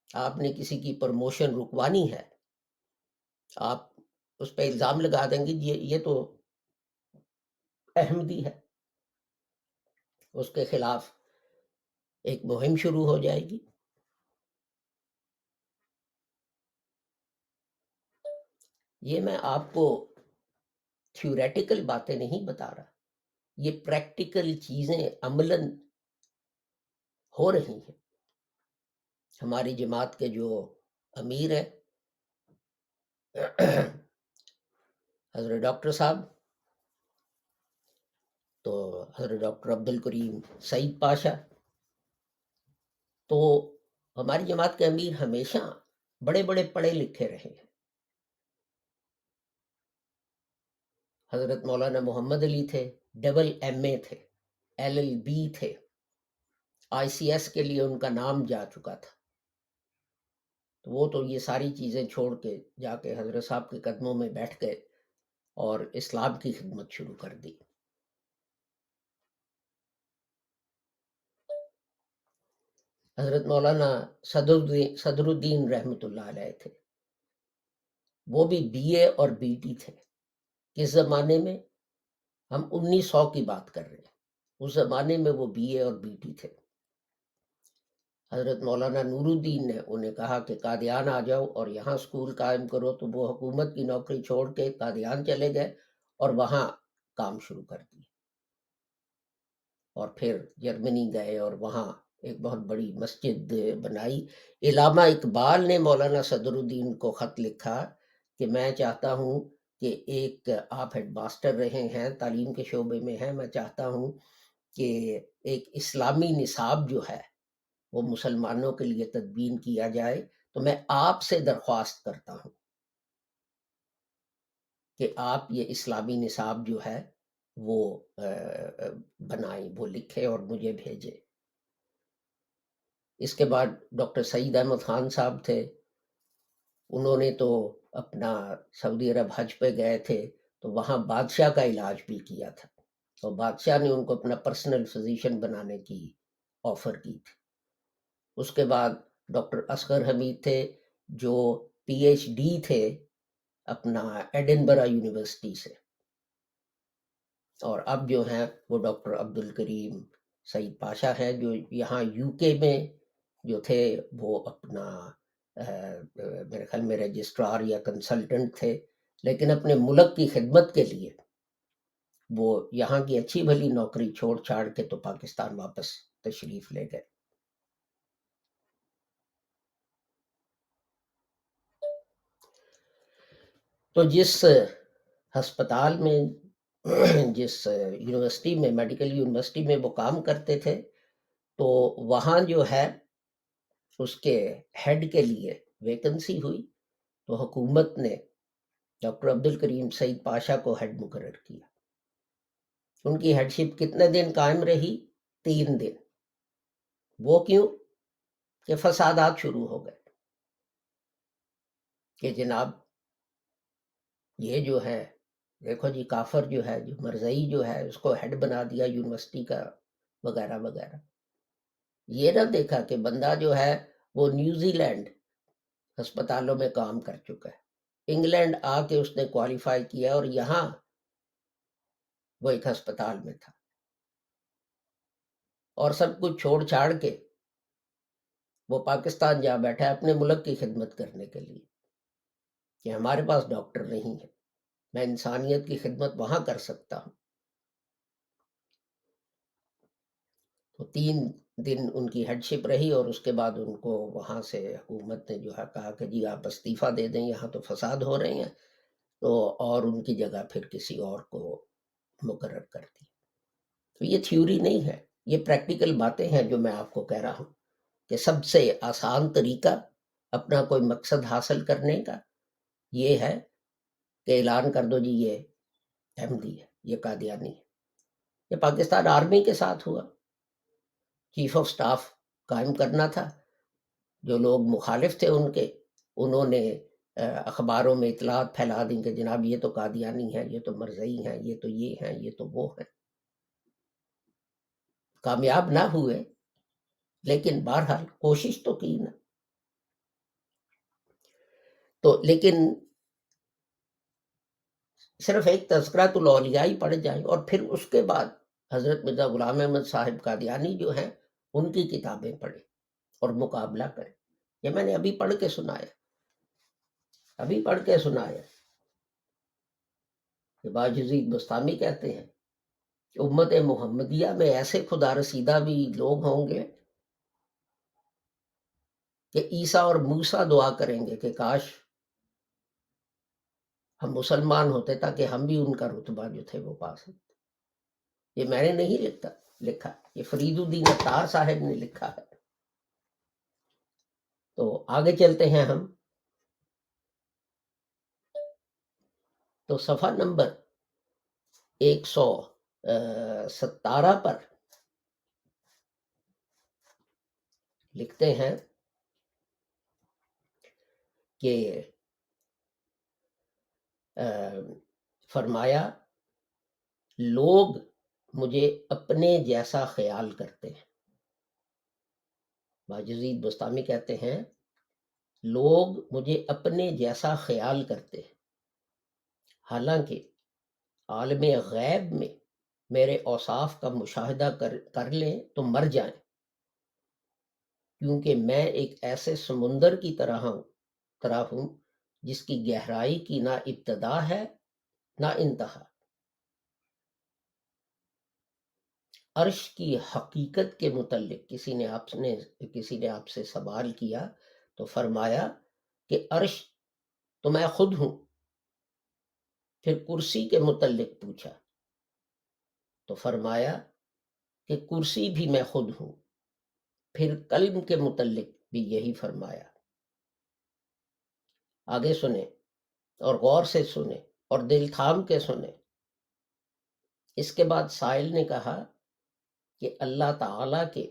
آپ نے کسی کی پروموشن رکوانی ہے، آپ اس پہ الزام لگا دیں گے یہ تو احمدی ہے، اس کے خلاف ایک مہم شروع ہو جائے گی۔ یہ میں آپ کو تھیوریٹیکل باتیں نہیں بتا رہا، یہ پریکٹیکل چیزیں عملاً ہو رہی ہیں۔ ہماری جماعت کے جو امیر ہیں حضرت ڈاکٹر صاحب، تو حضرت ڈاکٹر عبد الکریم سعید پاشا، تو ہماری جماعت کے امیر ہمیشہ بڑے بڑے پڑھے لکھے رہے ہیں۔ حضرت مولانا محمد علی تھے، MA تھے، LLB تھے، ICS کے لیے ان کا نام جا چکا تھا. تو وہ تو یہ ساری چیزیں چھوڑ کے جا کے حضرت صاحب کے قدموں میں بیٹھ گئے اور اسلام کی خدمت شروع کر دی. حضرت مولانا صدر الدین رحمۃ اللہ علیہ تھے، وہ بھی BA اور BT تھے. کس زمانے میں؟ ہم 1900 کی بات کر رہے ہیں. اس زمانے میں وہ BA اور BT تھے. حضرت مولانا نور الدین نے انہیں کہا کہ قادیان آ جاؤ اور یہاں اسکول قائم کرو، تو وہ حکومت کی نوکری چھوڑ کے قادیان چلے گئے اور وہاں کام شروع کر دی. اور پھر جرمنی گئے اور وہاں ایک بہت بڑی مسجد بنائی. علامہ اقبال نے مولانا صدر الدین کو خط لکھا کہ میں چاہتا ہوں کہ ایک آپ ہیڈ ماسٹر رہے ہیں، تعلیم کے شعبے میں ہیں، میں چاہتا ہوں کہ ایک اسلامی نصاب جو ہے وہ مسلمانوں کے لیے تدوین کیا جائے، تو میں آپ سے درخواست کرتا ہوں کہ آپ یہ اسلامی نصاب جو ہے وہ بنائیں، وہ لکھیں اور مجھے بھیجیں. اس کے بعد ڈاکٹر سعید احمد خان صاحب تھے، انہوں نے تو اپنا سعودی عرب حج پہ گئے تھے تو وہاں بادشاہ کا علاج بھی کیا تھا، اور بادشاہ نے ان کو اپنا پرسنل فزیشین بنانے کی آفر کی تھی. اس کے بعد ڈاکٹر اصغر حمید تھے جو PhD تھے اپنا ایڈنبرا یونیورسٹی سے، اور اب جو ہیں وہ ڈاکٹر عبد الکریم سعید پاشا ہیں جو یہاں UK میں جو تھے وہ اپنا میرے خیال میں رجسٹرار یا کنسلٹنٹ تھے، لیکن اپنے ملک کی خدمت کے لیے وہ یہاں کی اچھی بھلی نوکری چھوڑ چھاڑ کے تو پاکستان واپس تشریف لے گئے. تو جس ہسپتال میں جس یونیورسٹی میں میڈیکل یونیورسٹی میں وہ کام کرتے تھے تو وہاں جو ہے اس کے ہیڈ کے لیے ویکنسی ہوئی، تو حکومت نے ڈاکٹر عبد الکریم سعید پاشا کو ہیڈ مقرر کیا. ان کی ہیڈشپ کتنے دن قائم رہی؟ 3 دن. وہ کیوں؟ کہ فسادات شروع ہو گئے کہ جناب یہ جو ہے دیکھو جی کافر جو ہے، جو مرزئی جو ہے، اس کو ہیڈ بنا دیا یونیورسٹی کا وغیرہ وغیرہ. یہ نہ دیکھا کہ بندہ جو ہے وہ نیوزی لینڈ ہسپتالوں میں کام کر چکا ہے، انگلینڈ آ کے اس نے کوالیفائی کیا اور یہاں وہ ایک ہسپتال میں تھا، اور سب کچھ چھوڑ چھاڑ کے وہ پاکستان جا بیٹھا ہے اپنے ملک کی خدمت کرنے کے لیے کہ ہمارے پاس ڈاکٹر نہیں ہے، میں انسانیت کی خدمت وہاں کر سکتا ہوں. تو 3 دن ان کی ہیڈشپ رہی اور اس کے بعد ان کو وہاں سے حکومت نے جو ہے کہا کہ جی آپ استعفیٰ دے دیں، یہاں تو فساد ہو رہے ہیں، تو اور ان کی جگہ پھر کسی اور کو مقرر کر دی. تو یہ تھیوری نہیں ہے، یہ پریکٹیکل باتیں ہیں جو میں آپ کو کہہ رہا ہوں کہ سب سے آسان طریقہ اپنا کوئی مقصد حاصل کرنے کا یہ ہے کہ اعلان کر دو جی یہ احمدی ہے، یہ قادیانی ہے. یہ پاکستان آرمی کے ساتھ ہوا. چیف آف سٹاف قائم کرنا تھا، جو لوگ مخالف تھے ان کے، انہوں نے اخباروں میں اطلاعات پھیلا دیں کہ جناب یہ تو قادیانی ہیں، یہ تو مرزئی ہیں، یہ تو یہ ہیں، یہ تو وہ ہیں. کامیاب نہ ہوئے لیکن بہرحال کوشش تو کی نا. تو لیکن صرف ایک تذکرۃ الاولیاء ہی پڑھ جائیں اور پھر اس کے بعد حضرت مرزا غلام احمد صاحب قادیانی جو ہیں ان کی کتابیں پڑھیں اور مقابلہ کریں. یہ میں نے ابھی پڑھ کے سنایا کہ باجزید بستامی کہتے ہیں کہ امت محمدیہ میں ایسے خدا رسیدہ بھی لوگ ہوں گے کہ عیسیٰ اور موسیٰ دعا کریں گے کہ کاش ہم مسلمان ہوتے تاکہ ہم بھی ان کا رتبہ جو تھے وہ پا سکتے. یہ میں نے نہیں لکھا، یہ فرید الدین عطار صاحب نے لکھا ہے. تو آگے چلتے ہیں ہم. تو صفحہ نمبر 100 17 پر لکھتے ہیں کہ فرمایا لوگ مجھے اپنے جیسا خیال کرتے ہیں. باجزید بستامی کہتے ہیں لوگ مجھے اپنے جیسا خیال کرتے ہیں، حالانکہ عالم غیب میں میرے اوصاف کا مشاہدہ کر لیں تو مر جائیں، کیونکہ میں ایک ایسے سمندر کی طرح ہوں جس کی گہرائی کی نہ ابتدا ہے نہ انتہا. عرش کی حقیقت کے متعلق کسی نے آپ سے سوال کیا تو فرمایا کہ عرش تو میں خود ہوں. پھر کرسی کے متعلق پوچھا تو فرمایا کہ کرسی بھی میں خود ہوں. پھر قلب کے متعلق بھی یہی فرمایا. آگے سنیں اور غور سے سنیں اور دل تھام کے سنیں. اس کے بعد سائل نے کہا کہ اللہ تعالی کے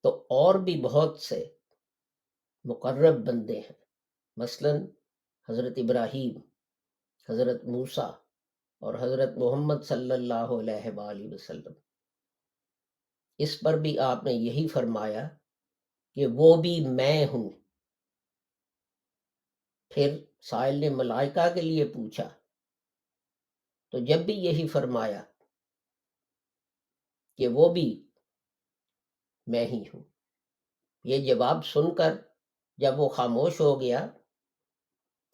تو اور بھی بہت سے مقرب بندے ہیں، مثلا حضرت ابراہیم، حضرت موسیٰ اور حضرت محمد صلی اللہ علیہ وآلہ وسلم. اس پر بھی آپ نے یہی فرمایا کہ وہ بھی میں ہوں. پھر سائل نے ملائکہ کے لیے پوچھا تو جب بھی یہی فرمایا کہ وہ بھی میں ہی ہوں. یہ جواب سن کر جب وہ خاموش ہو گیا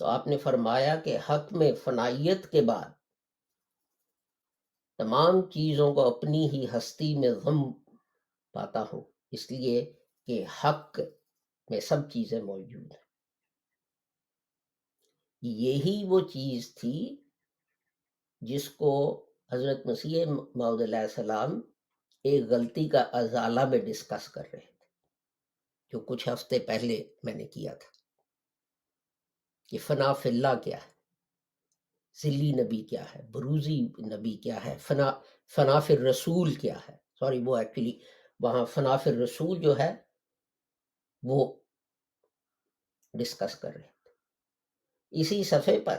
تو آپ نے فرمایا کہ حق میں فنائیت کے بعد تمام چیزوں کو اپنی ہی ہستی میں ضم پاتا ہوں، اس لیے کہ حق میں سب چیزیں موجود ہیں. یہی وہ چیز تھی جس کو حضرت مسیح موعود علیہ السلام ایک غلطی کا ازالہ میں ڈسکس کر رہے تھے، جو کچھ ہفتے پہلے میں نے کیا تھا کہ فنا فی اللہ کیا ہے، ذلی نبی کیا ہے، بروزی نبی کیا ہے، فنا فی الرسول کیا ہے. سوری، وہ ایکچولی وہاں فنا فی الرسول جو ہے وہ ڈسکس کر رہے تھے. اسی صفحے پر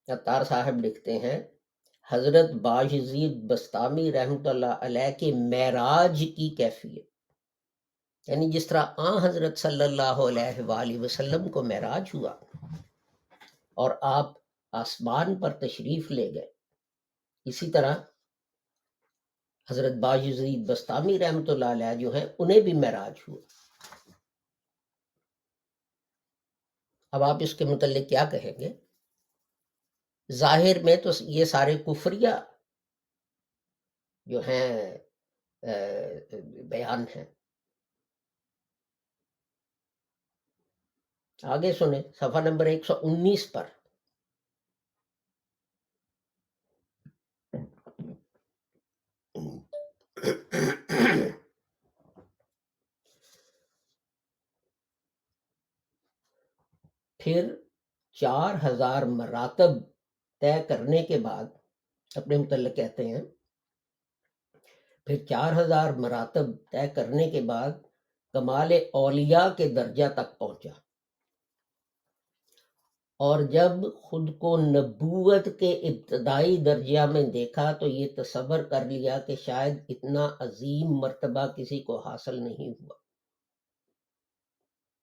عطار صاحب لکھتے ہیں حضرت باجزید بستامی رحمۃ اللہ علیہ کے معراج کی کیفیت، یعنی جس طرح حضرت صلی اللہ علیہ وآلہ وسلم کو معراج ہوا اور آپ آسمان پر تشریف لے گئے، اسی طرح حضرت باجزید بستامی رحمۃ اللہ علیہ جو ہیں انہیں بھی معراج ہوا. اب آپ اس کے متعلق کیا کہیں گے؟ ظاہر میں تو یہ سارے کفریہ جو ہیں بیان ہیں. آگے سنیں صفحہ نمبر 119 پر. پھر 4000 مراتب طے کرنے کے بعد اپنے متعلق کہتے ہیں پھر 4000 مراتب طے کرنے کے بعد کمال اولیاء کے درجہ تک پہنچا، اور جب خود کو نبوت کے ابتدائی درجہ میں دیکھا تو یہ تصور کر لیا کہ شاید اتنا عظیم مرتبہ کسی کو حاصل نہیں ہوا.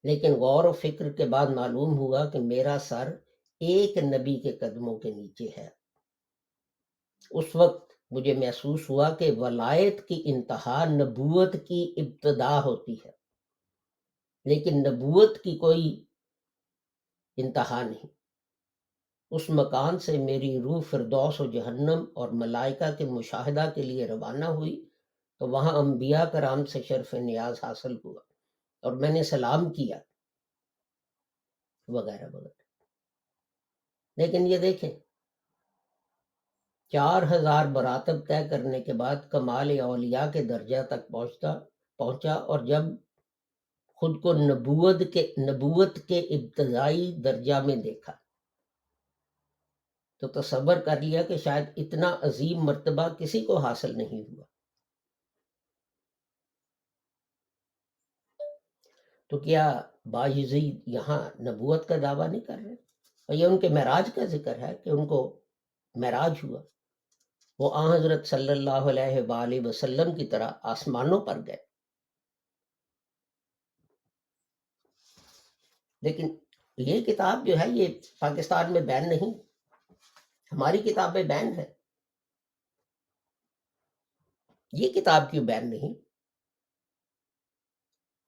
لیکن غور و فکر کے بعد معلوم ہوا کہ میرا سر ایک نبی کے قدموں کے نیچے ہے. اس وقت مجھے محسوس ہوا کہ ولایت کی انتہا نبوت کی ابتدا ہوتی ہے، لیکن نبوت کی کوئی انتہا نہیں. اس مکان سے میری روح فردوس و جہنم اور ملائکہ کے مشاہدہ کے لیے روانہ ہوئی تو وہاں انبیاء کرام سے شرف نیاز حاصل ہوا اور میں نے سلام کیا وغیرہ وغیرہ. لیکن یہ دیکھیں 4000 مراتب طے کرنے کے بعد کمال اولیاء کے درجہ تک پہنچا، اور جب خود کو نبوت کے ابتدائی درجہ میں دیکھا تو تصور کر لیا کہ شاید اتنا عظیم مرتبہ کسی کو حاصل نہیں ہوا. تو کیا باجزید یہاں نبوت کا دعویٰ نہیں کر رہے؟ اور یہ ان کے معراج کا ذکر ہے کہ ان کو معراج ہوا، وہ آن حضرت صلی اللہ علیہ وآلہ وسلم کی طرح آسمانوں پر گئے. لیکن یہ کتاب جو ہے یہ پاکستان میں بین نہیں، ہماری کتابیں بین ہیں. یہ کتاب کیوں بین نہیں؟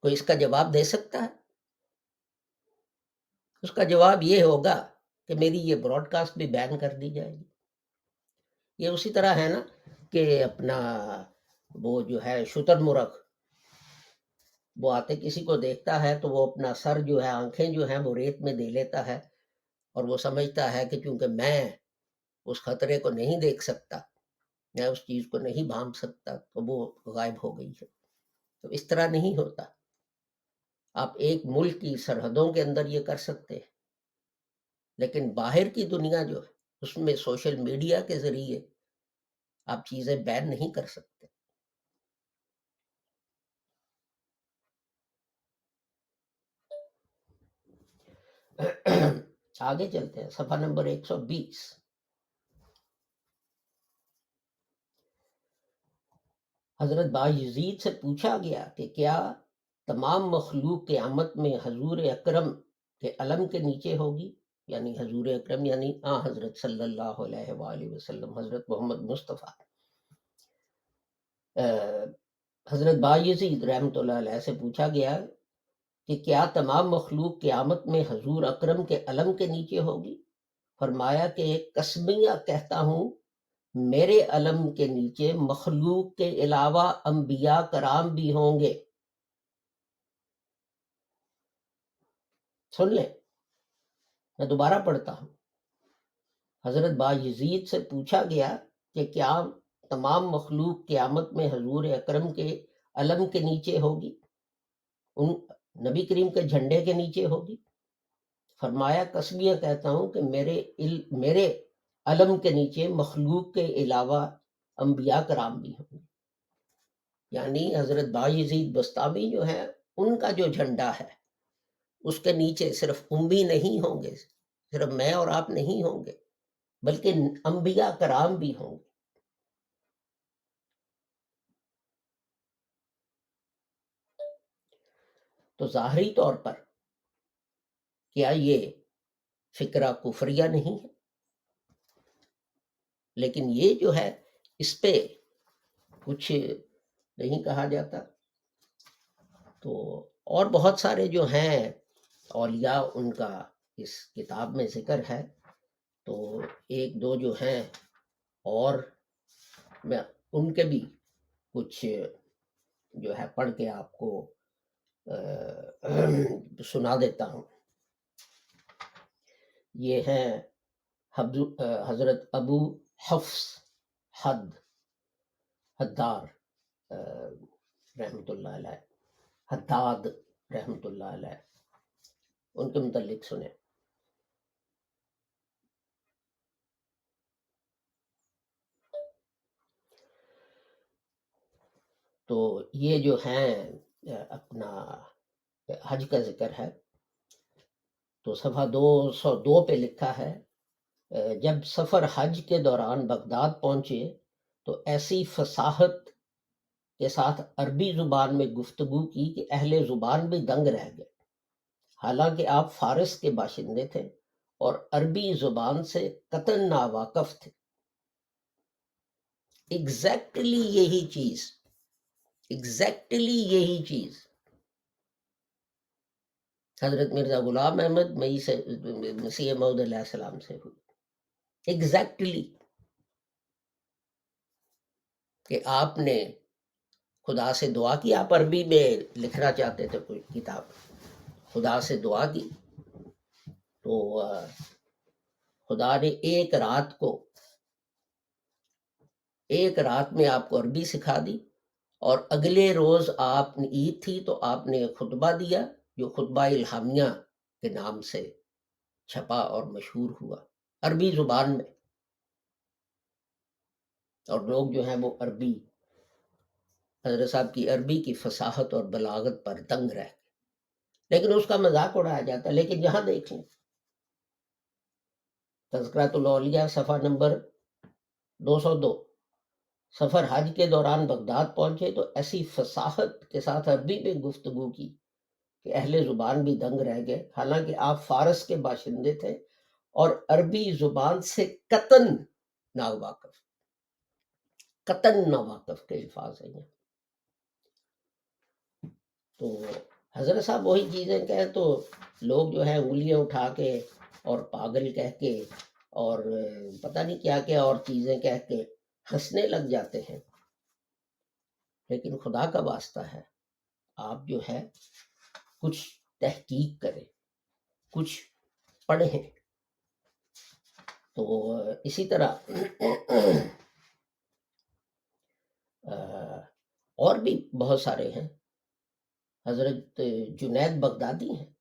کوئی اس کا جواب دے سکتا ہے؟ اس کا جواب یہ ہوگا کہ میری یہ براڈ کاسٹ بھی بین کر دی جائے گی. یہ اسی طرح ہے نا کہ اپنا وہ جو ہے شتر مرغ، وہ آتے کسی کو دیکھتا ہے تو وہ اپنا سر جو ہے، آنکھیں جو ہیں وہ ریت میں دے لیتا ہے، اور وہ سمجھتا ہے کہ چونکہ میں اس خطرے کو نہیں دیکھ سکتا، میں اس چیز کو نہیں بھانپ سکتا، تو وہ غائب ہو گئی ہے. تو اس طرح نہیں ہوتا. آپ ایک ملک کی سرحدوں کے اندر یہ کر سکتے ہیں، لیکن باہر کی دنیا جو ہے اس میں سوشل میڈیا کے ذریعے آپ چیزیں بین نہیں کر سکتے. آگے چلتے ہیں، صفحہ نمبر 120. حضرت باجزید سے پوچھا گیا کہ کیا تمام مخلوق قیامت میں حضور اکرم کے علم کے نیچے ہوگی؟ یعنی حضور اکرم یعنی حضرت صلی اللہ علیہ وآلہ وسلم، حضرت محمد مصطفیٰ. حضرت باجزید رحمۃ اللہ علیہ سے پوچھا گیا کہ کیا تمام مخلوق قیامت میں حضور اکرم کے علم کے نیچے ہوگی؟ فرمایا کہ قسمیہ کہتا ہوں میرے علم کے نیچے مخلوق کے علاوہ انبیاء کرام بھی ہوں گے. سن لیں، میں دوبارہ پڑھتا ہوں. حضرت باجزید سے پوچھا گیا کہ کیا تمام مخلوق قیامت میں حضور اکرم کے علم کے نیچے ہوگی، ان نبی کریم کے جھنڈے کے نیچے ہوگی؟ فرمایا قسمیہ کہتا ہوں کہ میرے علم کے نیچے مخلوق کے علاوہ انبیاء کرام بھی ہوں گے. یعنی حضرت باجزید بستامی جو ہے ان کا جو جھنڈا ہے اس کے نیچے صرف امی نہیں ہوں گے، صرف میں اور آپ نہیں ہوں گے، بلکہ انبیاء کرام بھی ہوں گے. تو ظاہری طور پر کیا یہ فکرہ کفریہ نہیں ہے؟ لیکن یہ جو ہے اس پہ کچھ نہیں کہا جاتا. تو اور بہت سارے جو ہیں اولیاء ان کا اس کتاب میں ذکر ہے. تو ایک دو جو ہیں اور میں ان کے بھی کچھ جو ہے پڑھ کے آپ کو سنا دیتا ہوں. یہ ہیں حضرت ابو حفص حدار رحمۃ اللہ علیہ، حداد رحمۃ اللہ علیہ، ان کے متعلق سنیں. تو یہ جو ہیں اپنا حج کا ذکر ہے. تو صفحہ 202 پہ لکھا ہے جب سفر حج کے دوران بغداد پہنچے تو ایسی فصاحت کے ساتھ عربی زبان میں گفتگو کی کہ اہل زبان بھی دنگ رہ گئے، حالانکہ آپ فارس کے باشندے تھے اور عربی زبان سے قطعاً ناواقف تھے. ایگزیکٹلی یہی چیز حضرت مرزا غلام احمد مئی سے مسیح موعود علیہ السلام سے ہوئی. ایگزیکٹلی کہ آپ نے خدا سے دعا کی، آپ عربی میں لکھنا چاہتے تھے کوئی کتاب، خدا سے دعا کی تو خدا نے ایک رات میں آپ کو عربی سکھا دی، اور اگلے روز آپ نے عید تھی تو آپ نے ایک خطبہ دیا جو خطبہ الہامیہ کے نام سے چھپا اور مشہور ہوا عربی زبان میں. اور لوگ جو ہیں وہ عربی، حضرت صاحب کی عربی کی فصاحت اور بلاغت پر دنگ رہ گئے، لیکن اس کا مذاق اڑایا جاتا ہے۔ لیکن یہاں دیکھ لیں تذکرۃ الاولیاء صفحہ نمبر 202، سفر حج کے دوران بغداد پہنچے تو ایسی فصاحت کے ساتھ عربی میں گفتگو کی کہ اہل زبان بھی دنگ رہ گئے، حالانکہ آپ فارس کے باشندے تھے اور عربی زبان سے قطن ناواقف، قطن ناواقف کے الفاظ ہیں یہ۔ تو حضرت صاحب وہی چیزیں کہیں تو لوگ جو ہے انگلیاں اٹھا کے اور پاگل کہہ کے اور پتہ نہیں کیا کیا اور چیزیں کہہ کے ہنسنے لگ جاتے ہیں۔ لیکن خدا کا واسطہ ہے آپ جو ہے کچھ تحقیق کریں، کچھ پڑھیں۔ تو اسی طرح اور بھی بہت سارے ہیں، حضرت جنید بغدادی ہیں،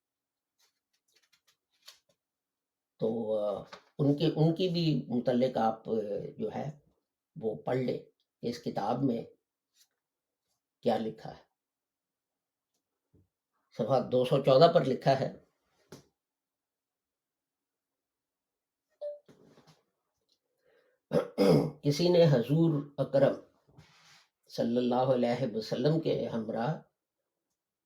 تو ان کی بھی متعلق آپ جو ہے وہ پڑھ لیں کہ اس کتاب میں کیا لکھا ہے۔ صفحہ 214 پر لکھا ہے، کسی نے حضور اکرم صلی اللہ علیہ وسلم کے ہمراہ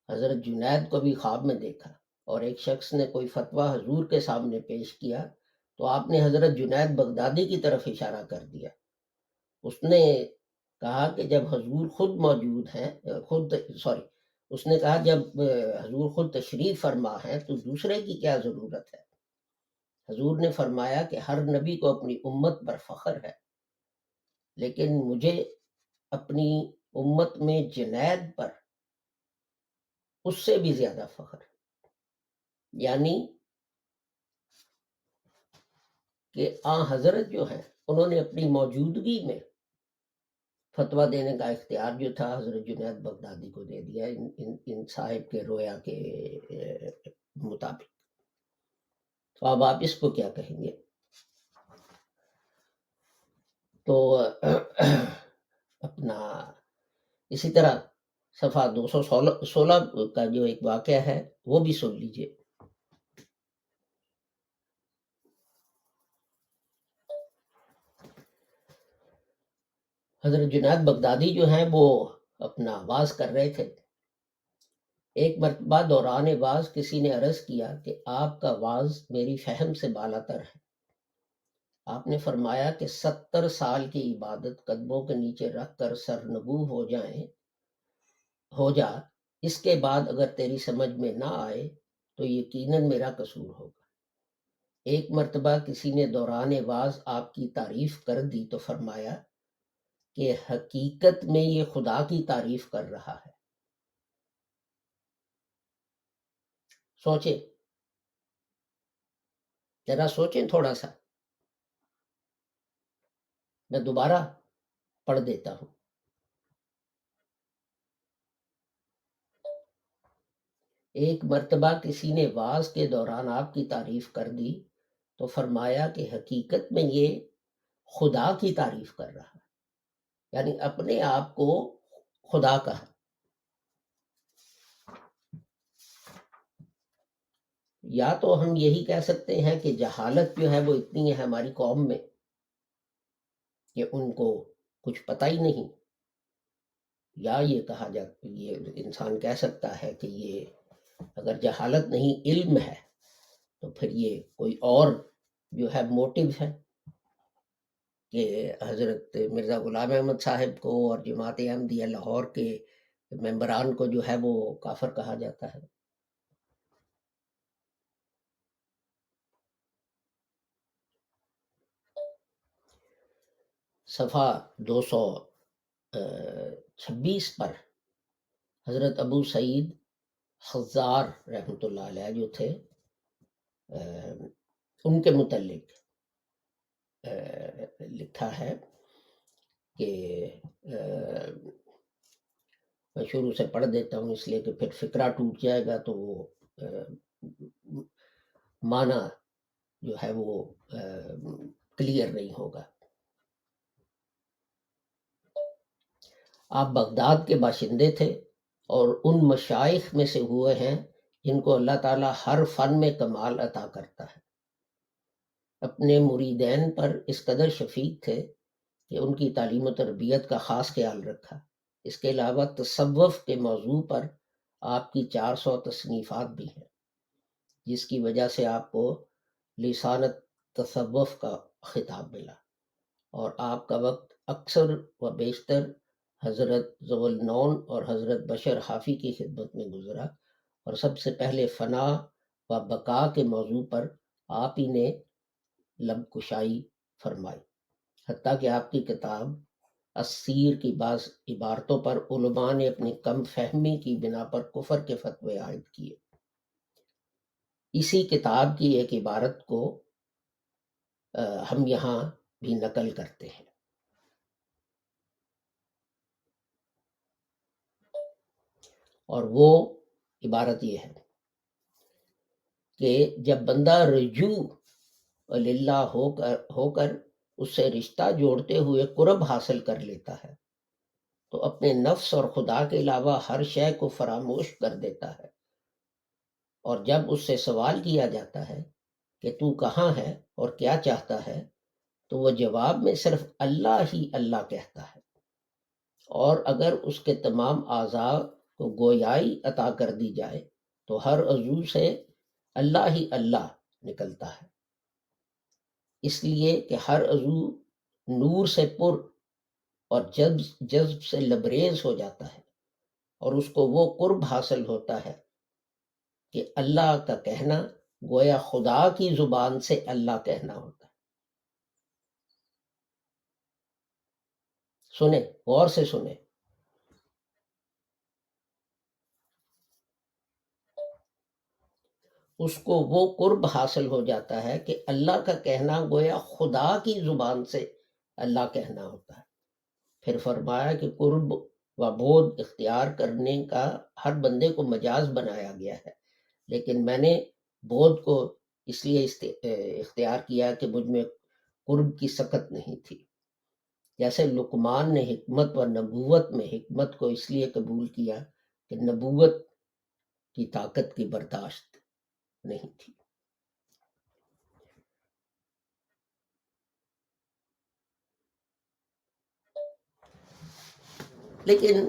حضرت جنید کو بھی خواب میں دیکھا، اور ایک شخص نے کوئی فتویٰ حضور کے سامنے پیش کیا تو آپ نے حضرت جنید بغدادی کی طرف اشارہ کر دیا۔ اس نے کہا کہ جب حضور خود موجود ہیں، اس نے کہا جب حضور خود تشریف فرما ہے تو دوسرے کی کیا ضرورت ہے؟ حضور نے فرمایا کہ ہر نبی کو اپنی امت پر فخر ہے، لیکن مجھے اپنی امت میں جنید پر اس سے بھی زیادہ فخر ہے۔ یعنی کہ حضرت جو ہیں انہوں نے اپنی موجودگی میں فتویٰ دینے کا اختیار جو تھا حضرت جنید بغدادی کو دے دیا ان صاحب کے رویا کے مطابق۔ تو اب آپ اس کو کیا کہیں گے؟ تو اپنا اسی طرح صفحہ 216 کا جو ایک واقعہ ہے وہ بھی سن لیجئے۔ حضرت جنید بغدادی جو ہیں وہ اپنا واز کر رہے تھے، ایک مرتبہ دوران واز کسی نے عرض کیا کہ آپ کا واز میری فہم سے بالاتر ہے۔ آپ نے فرمایا کہ 70 سال کی عبادت قدموں کے نیچے رکھ کر سرنگو ہو جا، اس کے بعد اگر تیری سمجھ میں نہ آئے تو یقیناً میرا قصور ہوگا۔ ایک مرتبہ کسی نے دوران واز آپ کی تعریف کر دی تو فرمایا کہ حقیقت میں یہ خدا کی تعریف کر رہا ہے۔ سوچیں، ذرا سوچیں تھوڑا سا، میں دوبارہ پڑھ دیتا ہوں۔ ایک مرتبہ کسی نے واز کے دوران آپ کی تعریف کر دی تو فرمایا کہ حقیقت میں یہ خدا کی تعریف کر رہا ہے، یعنی اپنے آپ کو خدا کہا۔ یا تو ہم یہی کہہ سکتے ہیں کہ جہالت جو ہے وہ اتنی ہے ہماری قوم میں کہ ان کو کچھ پتہ ہی نہیں، یا یہ کہا جاتا، یہ انسان کہہ سکتا ہے کہ یہ اگر جہالت نہیں علم ہے تو پھر یہ کوئی اور جو ہے موٹیو ہے کہ حضرت مرزا غلام احمد صاحب کو اور جماعت احمدیہ لاہور کے ممبران کو جو ہے وہ کافر کہا جاتا ہے۔ صفحہ 226 پر حضرت ابو سعید خزار رحمۃ اللہ علیہ جو تھے ان کے متعلق لکھا ہے کہ میں شروع سے پڑھ دیتا ہوں اس لیے کہ پھر فقرہ ٹوٹ جائے گا تو وہ معنی جو ہے وہ کلیئر نہیں ہوگا۔ آپ بغداد کے باشندے تھے اور ان مشائخ میں سے ہوئے ہیں جن کو اللہ تعالیٰ ہر فن میں کمال عطا کرتا ہے. اپنے مریدین پر اس قدر شفیق تھے کہ ان کی تعلیم و تربیت کا خاص خیال رکھا. اس کے علاوہ تصوف کے موضوع پر آپ کی 400 تصنیفات بھی ہیں، جس کی وجہ سے آپ کو لسان تصوف کا خطاب ملا. اور آپ کا وقت اکثر و بیشتر حضرت ذوالنون اور حضرت بشر حافی کی خدمت میں گزرا، اور سب سے پہلے فنا و بقا کے موضوع پر آپ ہی نے لب کشائی فرمائی. حتیٰ کہ آپ کی کتاب السیر کی بعض عبارتوں پر علماء نے اپنی کم فہمی کی بنا پر کفر کے فتوے عائد کیے. اسی کتاب کی ایک عبارت کو ہم یہاں بھی نقل کرتے ہیں. اور وہ عبارت یہ ہے کہ جب بندہ رجوع للہ ہو کر اس سے رشتہ جوڑتے ہوئے قرب حاصل کر لیتا ہے تو اپنے نفس اور خدا کے علاوہ ہر شے کو فراموش کر دیتا ہے. اور جب اس سے سوال کیا جاتا ہے کہ تو کہاں ہے اور کیا چاہتا ہے تو وہ جواب میں صرف اللہ ہی اللہ کہتا ہے. اور اگر اس کے تمام اعضاء کو گویائی عطا کر دی جائے تو ہر عضو سے اللہ ہی اللہ نکلتا ہے، اس لیے کہ ہر عضو نور سے پر اور جذب سے لبریز ہو جاتا ہے، اور اس کو وہ قرب حاصل ہوتا ہے کہ اللہ کا کہنا گویا خدا کی زبان سے اللہ کہنا ہوتا ہے. سنیں، غور سے سنیں. اس کو وہ قرب حاصل ہو جاتا ہے کہ اللہ کا کہنا گویا خدا کی زبان سے اللہ کہنا ہوتا ہے. پھر فرمایا کہ قرب و بود اختیار کرنے کا ہر بندے کو مجاز بنایا گیا ہے، لیکن میں نے بود کو اس لیے اختیار کیا کہ مجھ میں قرب کی سکت نہیں تھی. جیسے لقمان نے حکمت و نبوت میں حکمت کو اس لیے قبول کیا کہ نبوت کی طاقت کی برداشت نہیں تھی. لیکن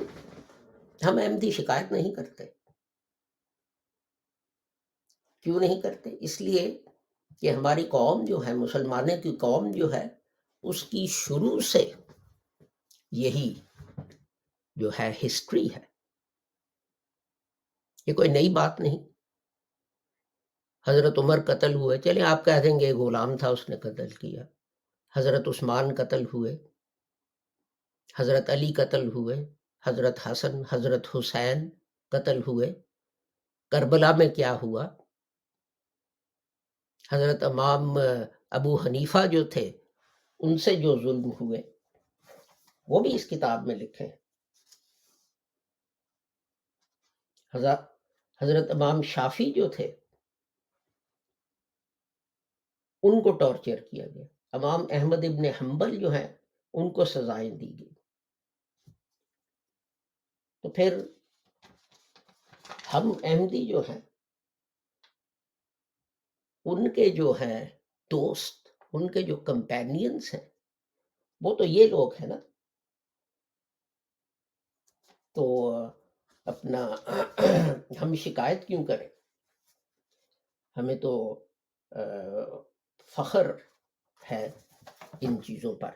ہم احمدی شکایت نہیں کرتے. کیوں نہیں کرتے؟ اس لیے کہ ہماری قوم جو ہے، مسلمانوں کی قوم جو ہے، اس کی شروع سے یہی جو ہے ہسٹری ہے. یہ کوئی نئی بات نہیں. حضرت عمر قتل ہوئے، چلیں آپ کہہ دیں گے غلام تھا اس نے قتل کیا. حضرت عثمان قتل ہوئے، حضرت علی قتل ہوئے، حضرت حسن حضرت حسین قتل ہوئے. کربلا میں کیا ہوا؟ حضرت امام ابو حنیفہ جو تھے ان سے جو ظلم ہوئے وہ بھی اس کتاب میں لکھے ہیں. حضرت امام شافی جو تھے ان کو ٹارچر کیا گیا. امام احمد ابن حنبل جو ہیں ان کو سزائیں دی گئی. تو پھر ہم احمدی جو ہیں ان کے جو ہیں دوست، ان کے جو کمپینینز ہیں وہ تو یہ لوگ ہیں نا. تو اپنا ہم شکایت کیوں کریں؟ ہمیں تو فخر ہے ان چیزوں پر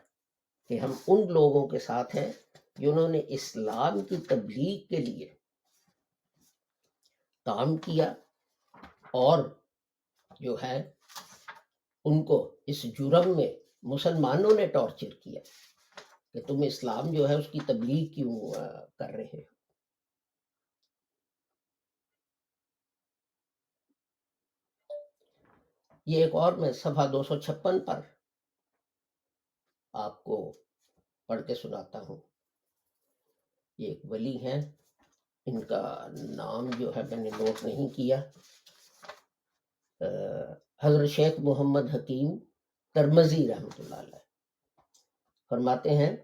کہ ہم ان لوگوں کے ساتھ ہیں جنہوں نے اسلام کی تبلیغ کے لیے کام کیا، اور جو ہے ان کو اس جرم میں مسلمانوں نے ٹارچر کیا کہ تم اسلام جو ہے اس کی تبلیغ کیوں کر رہے ہو. یہ ایک اور میں صفحہ 256 پر آپ کو پڑھ کے سناتا ہوں. یہ ایک ولی ہیں، ان کا نام جو ہے میں نے نوٹ نہیں کیا. حضرت شیخ محمد حکیم ترمذی رحمۃ اللہ علیہ فرماتے ہیں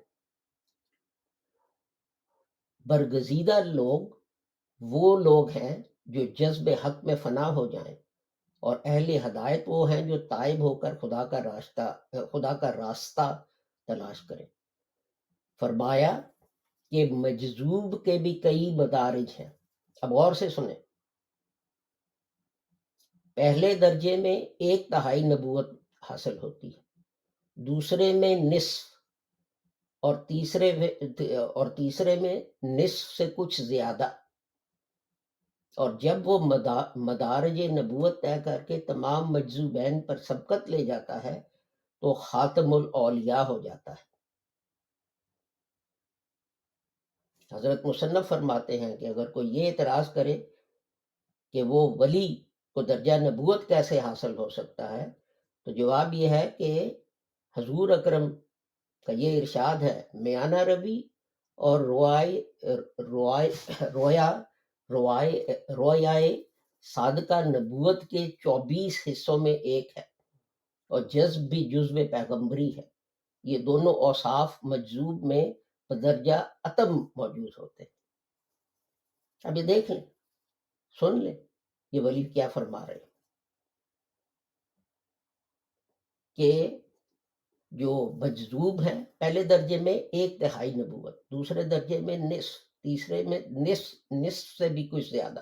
برگزیدہ لوگ وہ لوگ ہیں جو جذب حق میں فنا ہو جائیں، اور اہل ہدایت وہ ہیں جو تائب ہو کر خدا کا راستہ تلاش کریں۔ فرمایا کہ مجذوب کے بھی کئی مدارج ہیں۔ اب غور سے سنیں، پہلے درجے میں 1/3 نبوت حاصل ہوتی ہے، دوسرے میں نصف، اور تیسرے میں نصف سے کچھ زیادہ، اور جب وہ مدارج نبوت طے کر کے تمام مجذوبین پر سبقت لے جاتا ہے تو خاتم الاولیاء ہو جاتا ہے۔ حضرت مصنف فرماتے ہیں کہ اگر کوئی یہ اعتراض کرے کہ وہ ولی کو درجہ نبوت کیسے حاصل ہو سکتا ہے، تو جواب یہ ہے کہ حضور اکرم کا یہ ارشاد ہے، میانہ روی اور رویائے صادقہ نبوت کے 24 حصوں میں ایک ہے، اور جذب بھی جزو پیغمبری ہے۔ یہ دونوں اوصاف مجذوب میں بدرجہ اتم موجود ہوتے ہیں۔ اب یہ دیکھ لیں، سن لیں یہ ولی کیا فرما رہے ہیں کہ جو مجذوب ہیں پہلے درجے میں 1/3 نبوت، دوسرے درجے میں نصف، تیسرے میں نصف سے بھی کچھ زیادہ،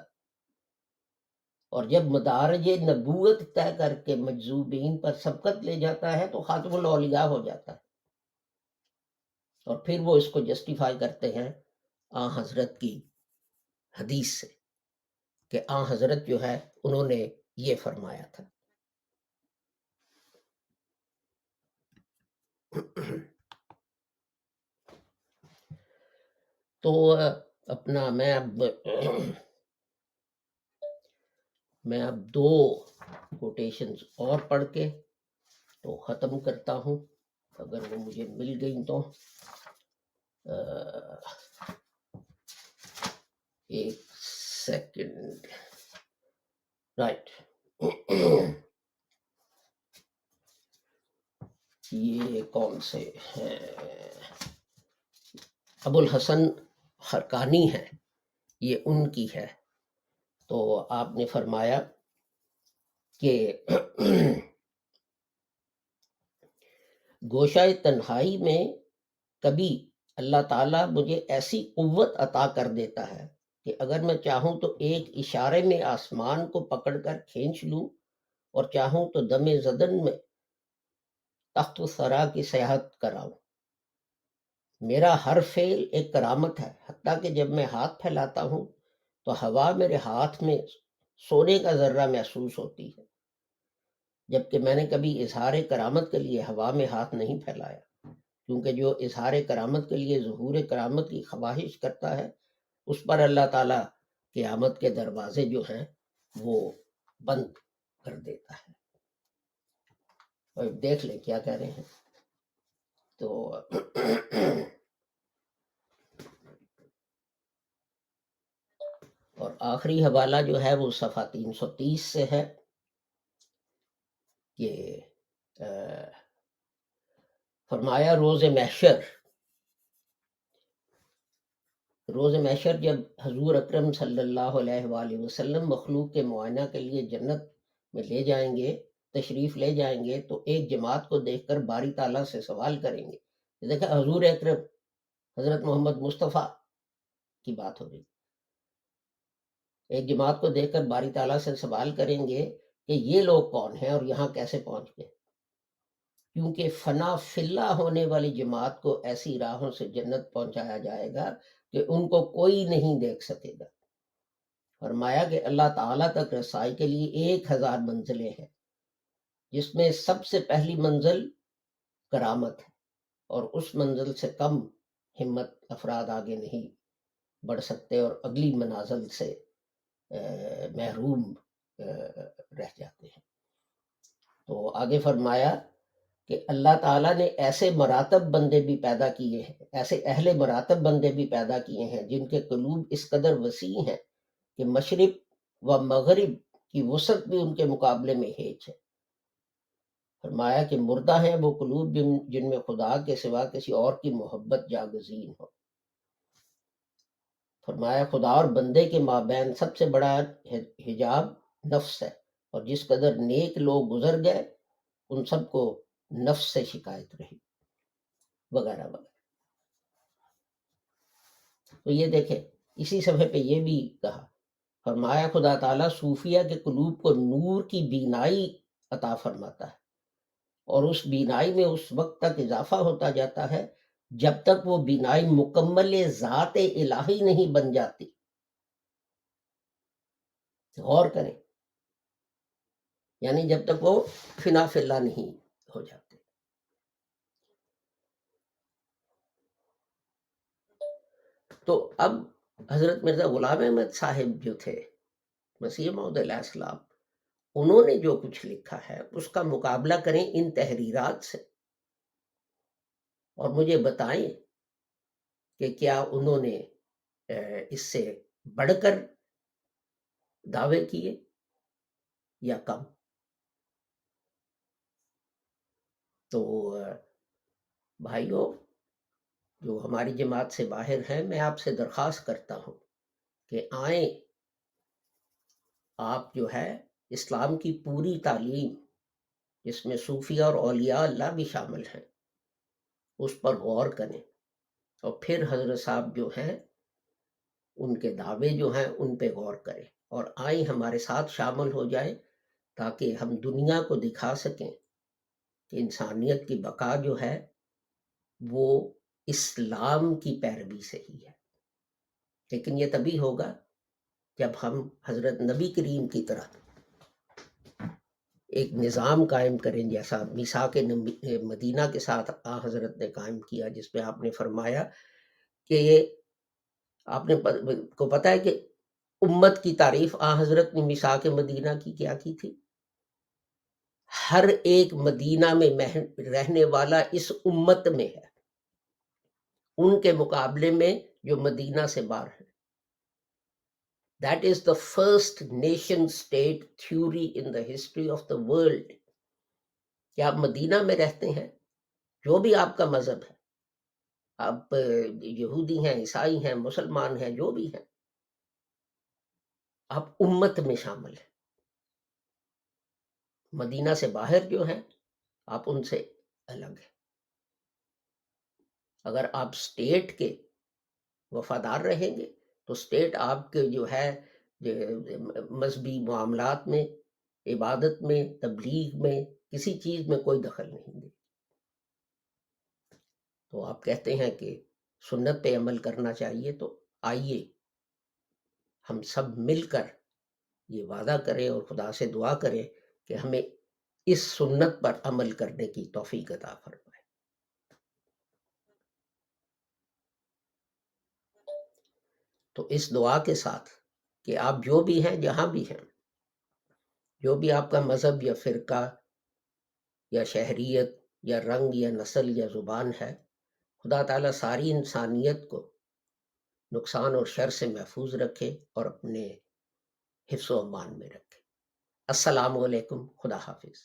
اور جب مدارج نبوت طے کر کے مجذوبین پر سبقت لے جاتا ہے تو خاتم الاولیاء ہو جاتا ہے۔ اور پھر وہ اس کو جسٹیفائی کرتے ہیں آن حضرت کی حدیث سے کہ آن حضرت جو ہے انہوں نے یہ فرمایا تھا۔ تو اپنا میں اب 2 کوٹیشنز اور پڑھ کے تو ختم کرتا ہوں، اگر وہ مجھے مل گئی تو۔ ایک سیکنڈ، رائٹ، یہ کون سے ہیں؟ ابو الحسن خرقانی ہے، یہ ان کی ہے۔ تو آپ نے فرمایا کہ گوشہ تنہائی میں کبھی اللہ تعالیٰ مجھے ایسی قوت عطا کر دیتا ہے کہ اگر میں چاہوں تو ایک اشارے میں آسمان کو پکڑ کر کھینچ لوں، اور چاہوں تو دم زدن میں تخت و ثرا کی سیاحت کراؤں۔ میرا ہر فعل ایک کرامت ہے، حتیٰ کہ جب میں ہاتھ پھیلاتا ہوں تو ہوا میرے ہاتھ میں سونے کا ذرہ محسوس ہوتی ہے، جبکہ میں نے کبھی اظہار کرامت کے لیے ہوا میں ہاتھ نہیں پھیلایا، کیونکہ جو اظہار کرامت کے لیے ظہور کرامت کی خواہش کرتا ہے اس پر اللہ تعالیٰ قیامت کے دروازے جو ہیں وہ بند کر دیتا ہے۔ اور دیکھ لیں کیا کہہ رہے ہیں۔ تو اور آخری حوالہ جو ہے وہ صفحہ 330 سے ہے کہ فرمایا روز محشر جب حضور اکرم صلی اللہ علیہ وآلہ وسلم مخلوق کے معائنہ کے لیے جنت میں تشریف لے جائیں گے تو ایک جماعت کو دیکھ کر باری تعالیٰ سے سوال کریں گے۔ دیکھا، حضور اکرم حضرت محمد مصطفیٰ کی بات ہو رہی، ایک جماعت کو دیکھ کر باری تعالیٰ سے سوال کریں گے کہ یہ لوگ کون ہیں اور یہاں کیسے پہنچ گئے، کیونکہ فنا فلا ہونے والی جماعت کو ایسی راہوں سے جنت پہنچایا جائے گا کہ ان کو کوئی نہیں دیکھ سکے گا۔ فرمایا کہ اللہ تعالیٰ تک رسائی کے لیے 1000 منزلیں ہیں، جس میں سب سے پہلی منزل کرامت ہے، اور اس منزل سے کم ہمت افراد آگے نہیں بڑھ سکتے اور اگلی منازل سے محروم رہ جاتے ہیں۔ تو آگے فرمایا کہ اللہ تعالیٰ نے ایسے مراتب بندے بھی پیدا کیے ہیں، ایسے اہل مراتب بندے بھی پیدا کیے ہیں جن کے قلوب اس قدر وسیع ہیں کہ مشرق و مغرب کی وسعت بھی ان کے مقابلے میں ہیچ ہے۔ فرمایا کہ مردہ ہیں وہ قلوب جن میں خدا کے سوا کسی اور کی محبت جاگزین ہو۔ فرمایا خدا اور بندے کے مابین سب سے بڑا حجاب نفس ہے، اور جس قدر نیک لوگ گزر گئے ان سب کو نفس سے شکایت رہی، وغیرہ وغیرہ۔ تو یہ دیکھیں اسی صفحے پہ یہ بھی کہا، فرمایا خدا تعالیٰ صوفیہ کے قلوب کو نور کی بینائی عطا فرماتا ہے، اور اس بینائی میں اس وقت تک اضافہ ہوتا جاتا ہے جب تک وہ بینائی مکمل ذات الہی نہیں بن جاتی۔ غور کریں، یعنی جب تک وہ فنا فی اللہ نہیں ہو جاتے۔ تو اب حضرت مرزا غلام احمد صاحب جو تھے مسیح موعود علیہ السلام، انہوں نے جو کچھ لکھا ہے اس کا مقابلہ کریں ان تحریرات سے، اور مجھے بتائیں کہ کیا انہوں نے اس سے بڑھ کر دعوے کیے یا کم۔ تو بھائیوں جو ہماری جماعت سے باہر ہیں، میں آپ سے درخواست کرتا ہوں کہ آئیں، آپ جو ہے اسلام کی پوری تعلیم جس میں صوفیہ اور اولیاء اللہ بھی شامل ہیں اس پر غور کریں، اور پھر حضرت صاحب جو ہیں ان کے دعوے جو ہیں ان پہ غور کریں، اور آئیں ہمارے ساتھ شامل ہو جائیں تاکہ ہم دنیا کو دکھا سکیں کہ انسانیت کی بقا جو ہے وہ اسلام کی پیروی سے ہی ہے۔ لیکن یہ تبھی ہوگا جب ہم حضرت نبی کریم کی طرح ایک نظام قائم کریں، جیسا میثاق مدینہ کے ساتھ حضرت نے قائم کیا، جس میں آپ نے فرمایا کہ آپ نے کو پتہ ہے کہ امت کی تعریف حضرت نے میثاق مدینہ کی کیا کی تھی؟ ہر ایک مدینہ میں رہنے والا اس امت میں ہے، ان کے مقابلے میں جو مدینہ سے باہر ہے۔ That is the first nation state theory in the history of the world، کہ آپ مدینہ میں رہتے ہیں، جو بھی آپ کا مذہب ہے، آپ یہودی ہیں، عیسائی ہیں، مسلمان ہیں، جو بھی ہیں، آپ امت میں شامل ہیں۔ مدینہ سے باہر جو ہیں آپ ان سے الگ ہیں۔ اگر آپ سٹیٹ کے وفادار رہیں گے تو سٹیٹ آپ کے جو ہے مذہبی معاملات میں، عبادت میں، تبلیغ میں، کسی چیز میں کوئی دخل نہیں دے۔ تو آپ کہتے ہیں کہ سنت پہ عمل کرنا چاہیے، تو آئیے ہم سب مل کر یہ وعدہ کریں اور خدا سے دعا کریں کہ ہمیں اس سنت پر عمل کرنے کی توفیق عطا فرمائے۔ تو اس دعا کے ساتھ کہ آپ جو بھی ہیں، جہاں بھی ہیں، جو بھی آپ کا مذہب یا فرقہ یا شہریت یا رنگ یا نسل یا زبان ہے، خدا تعالیٰ ساری انسانیت کو نقصان اور شر سے محفوظ رکھے اور اپنے حفظ و امان میں رکھے۔ السلام علیکم، خدا حافظ۔